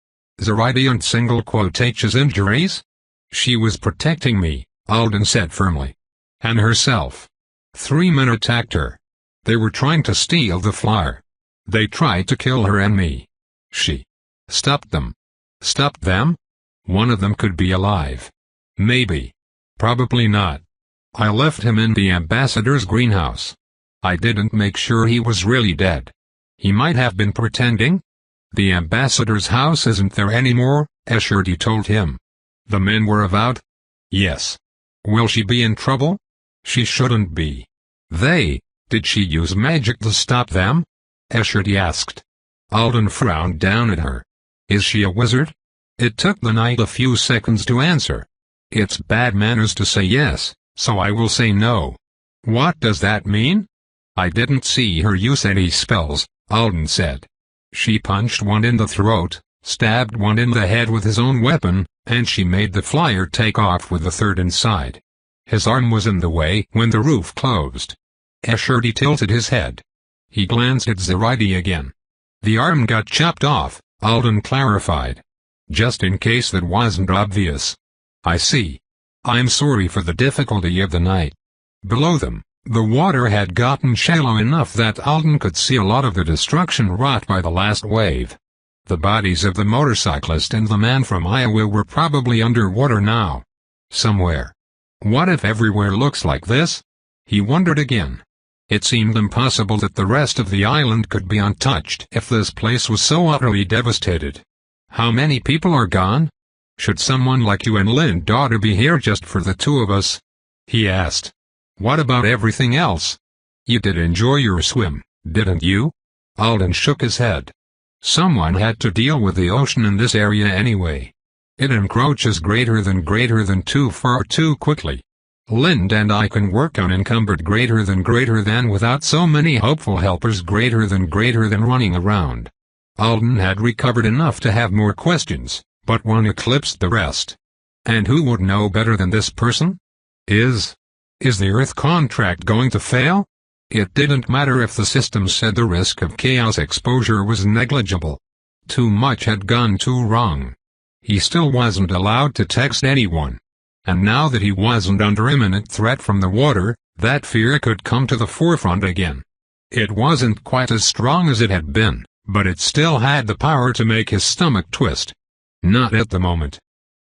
Zoraide and single quotations injuries? She was protecting me, Alden said firmly. And herself. 3 men attacked her. They were trying to steal the flower. They tried to kill her and me. She stopped them. Stopped them? One of them could be alive. Maybe. Probably not. I left him in the ambassador's greenhouse. I didn't make sure he was really dead. He might have been pretending. The ambassador's house isn't there anymore, Escherty told him. The men were avowed? Yes. Will she be in trouble? She shouldn't be. Did she use magic to stop them? Escherty asked. Alden frowned down at her. Is she a wizard? It took the knight a few seconds to answer. It's bad manners to say yes, so I will say no. What does that mean? I didn't see her use any spells, Alden said. She punched one in the throat, stabbed one in the head with his own weapon, and she made the flyer take off with the third inside. His arm was in the way when the roof closed. Escherty tilted his head. He glanced at Zoraide again. The arm got chopped off, Alden clarified. Just in case that wasn't obvious. I see. I'm sorry for the difficulty of the night. Below them, the water had gotten shallow enough that Alden could see a lot of the destruction wrought by the last wave. The bodies of the motorcyclist and the man from Iowa were probably underwater now. Somewhere. What if everywhere looks like this? He wondered again. It seemed impossible that the rest of the island could be untouched if this place was so utterly devastated. How many people are gone? Should someone like you and Lynn daughter be here just for the two of us? He asked. What about everything else? You did enjoy your swim, didn't you? Alden shook his head. Someone had to deal with the ocean in this area anyway. It encroaches greater than too far too quickly. Lind and I can work on encumbered greater than without so many hopeful helpers greater than running around. Alden had recovered enough to have more questions, but one eclipsed the rest. And who would know better than this person? Is the Earth contract going to fail? It didn't matter if the system said the risk of chaos exposure was negligible. Too much had gone too wrong. He still wasn't allowed to text anyone. And now that he wasn't under imminent threat from the water, that fear could come to the forefront again. It wasn't quite as strong as it had been, but it still had the power to make his stomach twist. Not at the moment.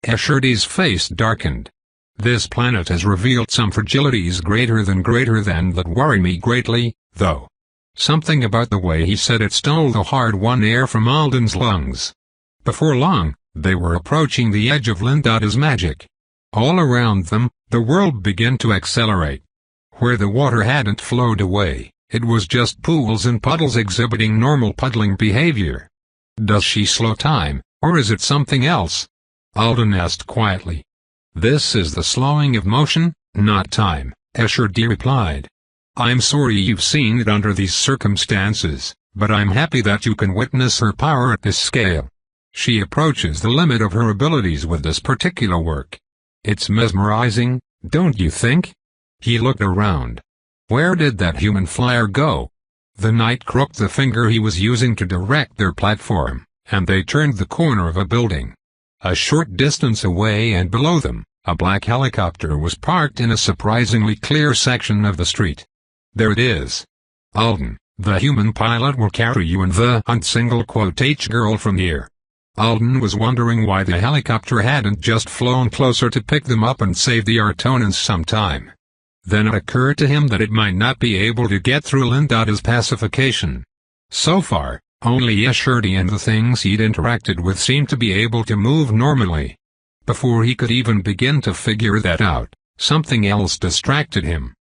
Escherty's face darkened. This planet has revealed some fragilities greater than that worry me greatly, though. Something about the way he said it stole the hard-won air from Alden's lungs. Before long, they were approaching the edge of Linda's magic. All around them, the world began to accelerate. Where the water hadn't flowed away, it was just pools and puddles exhibiting normal puddling behavior. Does she slow time, or is it something else? Alden asked quietly. This is the slowing of motion, not time, Escherty replied. I'm sorry you've seen it under these circumstances, but I'm happy that you can witness her power at this scale. She approaches the limit of her abilities with this particular work. It's mesmerizing, don't you think? He looked around. Where did that human flyer go? The knight crooked the finger he was using to direct their platform, and they turned the corner of a building. A short distance away and below them, a black helicopter was parked in a surprisingly clear section of the street. There it is. Alden, the human pilot will carry you and the girl from here. Alden was wondering why the helicopter hadn't just flown closer to pick them up and save the Artonans some time. Then it occurred to him that it might not be able to get through Linda's pacification. So far, only Escherty and the things he'd interacted with seemed to be able to move normally. Before he could even begin to figure that out, something else distracted him.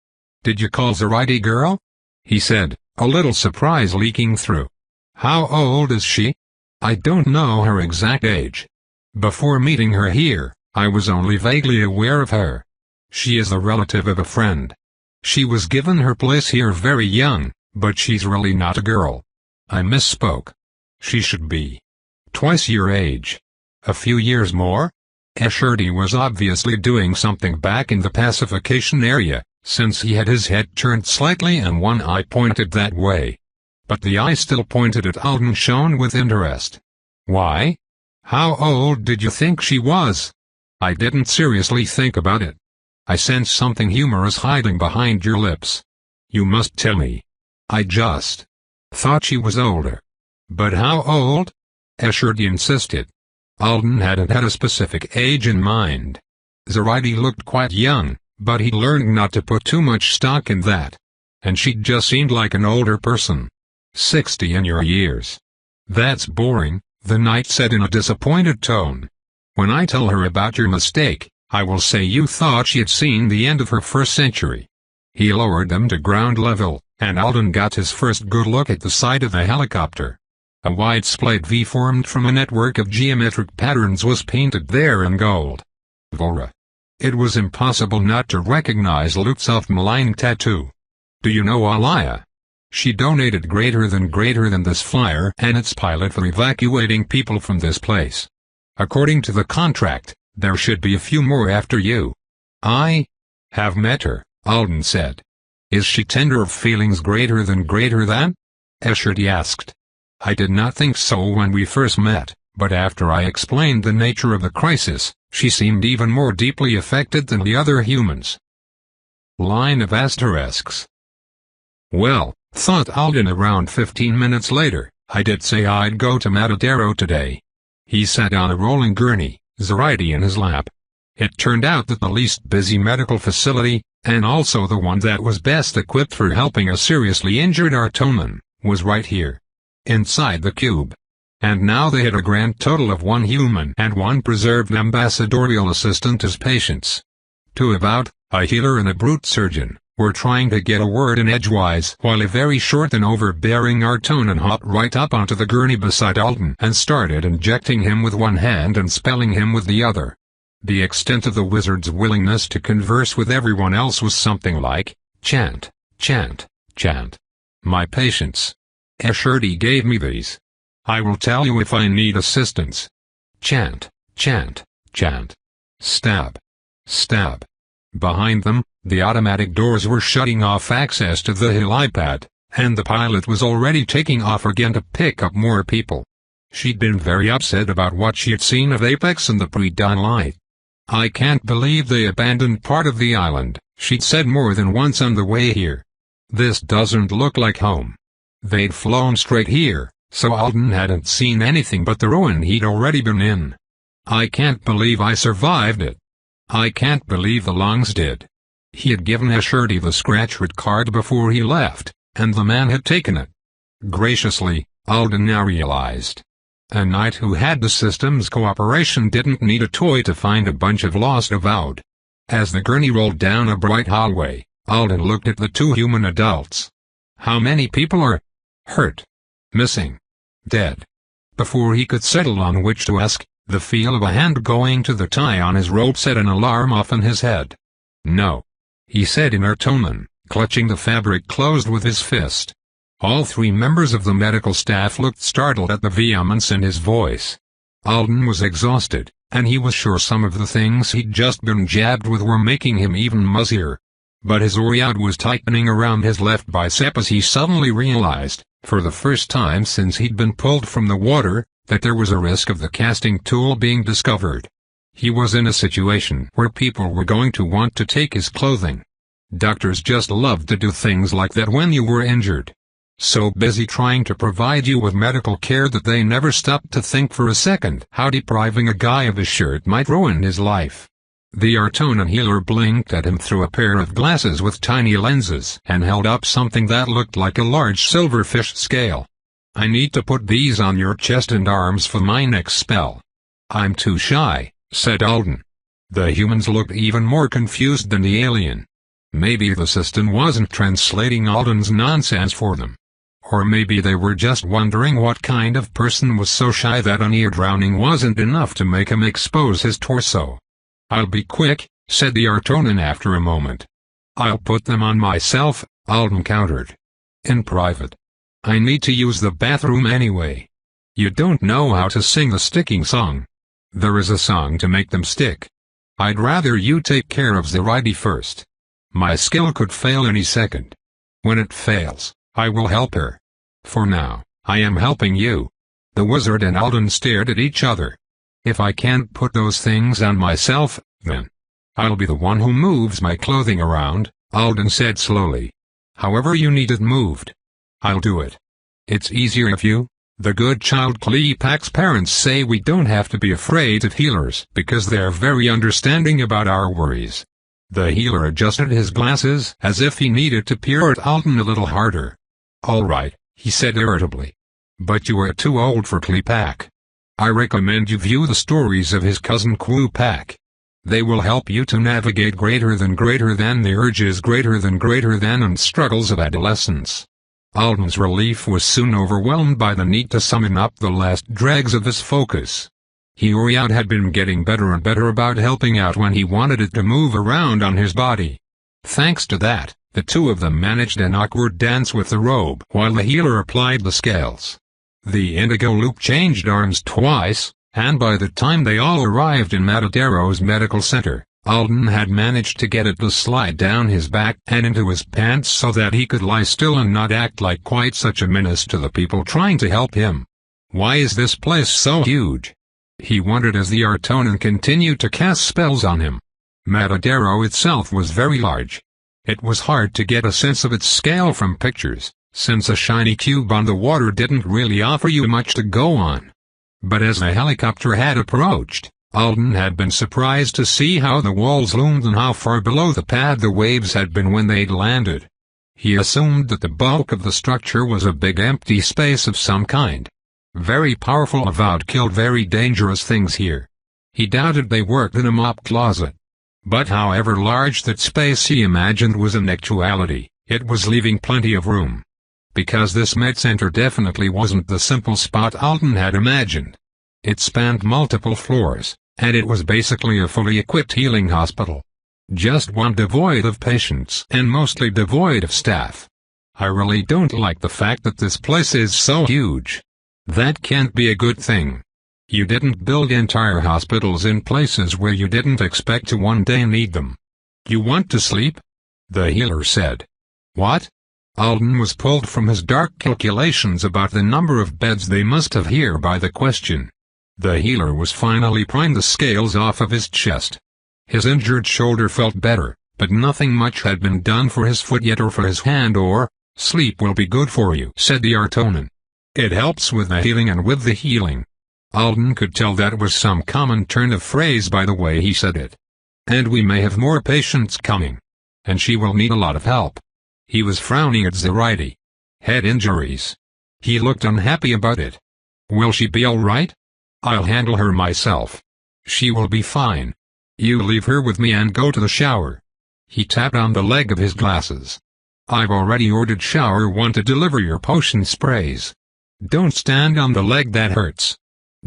Did you call Zoraide girl? He said, a little surprise leaking through. How old is she? I don't know her exact age. Before meeting her here, I was only vaguely aware of her. She is the relative of a friend. She was given her place here very young, but she's really not a girl. I misspoke. She should be twice your age. A few years more? Escherty was obviously doing something back in the pacification area, since he had his head turned slightly and one eye pointed that way. But the eye still pointed at Alden shone with interest. Why? How old did you think she was? I didn't seriously think about it. I sensed something humorous hiding behind your lips. You must tell me. I just thought she was older. But how old? Escherty insisted. Alden hadn't had a specific age in mind. Zoraide looked quite young, but he learned not to put too much stock in that. And she just seemed like an older person. 60 in your years. That's boring, the knight said in a disappointed tone. When I tell her about your mistake, I will say you thought she had seen the end of her first century. He lowered them to ground level, and Alden got his first good look at the side of the helicopter. A wide split V formed from a network of geometric patterns was painted there in gold. Vora. It was impossible not to recognize Lutzov's malign tattoo. Do you know Alaya? She donated greater than this flyer and its pilot for evacuating people from this place. According to the contract, there should be a few more after you. Have met her, Alden said. Is she tender of feelings greater than? Escherty asked. I did not think so when we first met, but after I explained the nature of the crisis, she seemed even more deeply affected than the other humans. Line of asterisks. Well, thought Alden around 15 minutes later, I did say I'd go to Matadero today. He sat on a rolling gurney, Zoraidi in his lap. It turned out that the least busy medical facility, and also the one that was best equipped for helping a seriously injured Artonan, was right here. Inside the cube. And now they had a grand total of 1 human and 1 preserved ambassadorial assistant as patients. 2 about, a healer and a brute surgeon, were trying to get a word in edgewise while a very short and overbearing Artonan hopped right up onto the gurney beside Alden and started injecting him with one hand and spelling him with the other. The extent of the wizard's willingness to converse with everyone else was something like, chant, chant, chant. My patients. Escherty gave me these. I will tell you if I need assistance. Chant, chant, chant. Stab. Stab. Behind them, the automatic doors were shutting off access to the helipad, and the pilot was already taking off again to pick up more people. She'd been very upset about what she had seen of Apex and the pre-dawn light. I can't believe they abandoned part of the island, she'd said more than once on the way here. This doesn't look like home. They'd flown straight here, so Alden hadn't seen anything but the ruin he'd already been in. I can't believe I survived it. I can't believe the Longs did. He had given Escherty the scratch-rid card before he left, and the man had taken it. Graciously, Alden now realized. A knight who had the system's cooperation didn't need a toy to find a bunch of lost avowed. As the gurney rolled down a bright hallway, Alden looked at the 2 human adults. How many people are hurt, missing, dead? Before he could settle on which to ask, the feel of a hand going to the tie on his robe set an alarm off in his head. No, he said in Artonan, clutching the fabric closed with his fist. All 3 members of the medical staff looked startled at the vehemence in his voice. Alden was exhausted, and he was sure some of the things he'd just been jabbed with were making him even muzzier. But his oriot was tightening around his left bicep as he suddenly realized, for the first time since he'd been pulled from the water, that there was a risk of the casting tool being discovered. He was in a situation where people were going to want to take his clothing. Doctors just loved to do things like that when you were injured. So busy trying to provide you with medical care that they never stopped to think for a second how depriving a guy of his shirt might ruin his life. The Artonan healer blinked at him through a pair of glasses with tiny lenses and held up something that looked like a large silverfish scale. I need to put these on your chest and arms for my next spell. I'm too shy, said Alden. The humans looked even more confused than the alien. Maybe the system wasn't translating Alden's nonsense for them. Or maybe they were just wondering what kind of person was so shy that a near drowning wasn't enough to make him expose his torso. I'll be quick, said the Artonan after a moment. I'll put them on myself, Alden countered. In private. I need to use the bathroom anyway. You don't know how to sing the sticking song. There is a song to make them stick. I'd rather you take care of Zoraidi first. My skill could fail any second. When it fails, I will help her. For now, I am helping you. The wizard and Alden stared at each other. If I can't put those things on myself, then I'll be the one who moves my clothing around, Alden said slowly. However you need it moved. I'll do it. It's easier if you, the good child Sleyca's parents say we don't have to be afraid of healers because they're very understanding about our worries. The healer adjusted his glasses as if he needed to peer at Alden a little harder. All right, he said irritably. But you are too old for Sleyca. I recommend you view the stories of his cousin Sleyca. They will help you to navigate greater than the urges greater than and struggles of adolescence. Alden's relief was soon overwhelmed by the need to summon up the last dregs of his focus. Oriot had been getting better and better about helping out when he wanted it to move around on his body. Thanks to that, the 2 of them managed an awkward dance with the robe while the healer applied the scales. The indigo loop changed arms twice, and by the time they all arrived in Matadero's medical center, Alden had managed to get it to slide down his back and into his pants so that he could lie still and not act like quite such a menace to the people trying to help him. Why is this place so huge? He wondered as the Artonan continued to cast spells on him. Matadero itself was very large. It was hard to get a sense of its scale from pictures, since a shiny cube on the water didn't really offer you much to go on. But as the helicopter had approached, Alden had been surprised to see how the walls loomed and how far below the pad the waves had been when they'd landed. He assumed that the bulk of the structure was a big empty space of some kind. Very powerful avowed killed very dangerous things here. He doubted they worked in a mop closet. But however large that space he imagined was in actuality, it was leaving plenty of room. Because this med center definitely wasn't the simple spot Alden had imagined. It spanned multiple floors, and it was basically a fully equipped healing hospital. Just one devoid of patients and mostly devoid of staff. I really don't like the fact that this place is so huge. That can't be a good thing. You didn't build entire hospitals in places where you didn't expect to one day need them. You want to sleep? The healer said. What? Alden was pulled from his dark calculations about the number of beds they must have here by the question. The healer was finally prying the scales off of his chest. His injured shoulder felt better, but nothing much had been done for his foot yet or for his hand or, "Sleep will be good for you," said the Artonan. "It helps with the healing and with the healing." Alden could tell that was some common turn of phrase by the way he said it. "And we may have more patients coming. And she will need a lot of help." He was frowning at Zoraide. "Head injuries." He looked unhappy about it. "Will she be all right?" "I'll handle her myself. She will be fine. You leave her with me and go to the shower." He tapped on the leg of his glasses. "I've already ordered shower one to deliver your potion sprays. Don't stand on the leg that hurts.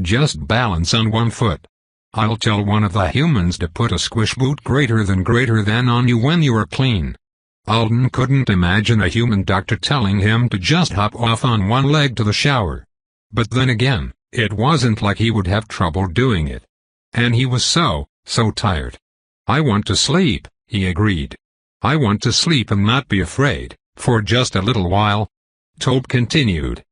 Just balance on one foot. I'll tell one of the humans to put a squish boot greater than on you when you are clean." Alden couldn't imagine a human doctor telling him to just hop off on one leg to the shower. But then again, it wasn't like he would have trouble doing it. And he was so tired. "I want to sleep," he agreed. "I want to sleep and not be afraid, for just a little while." Tobe continued.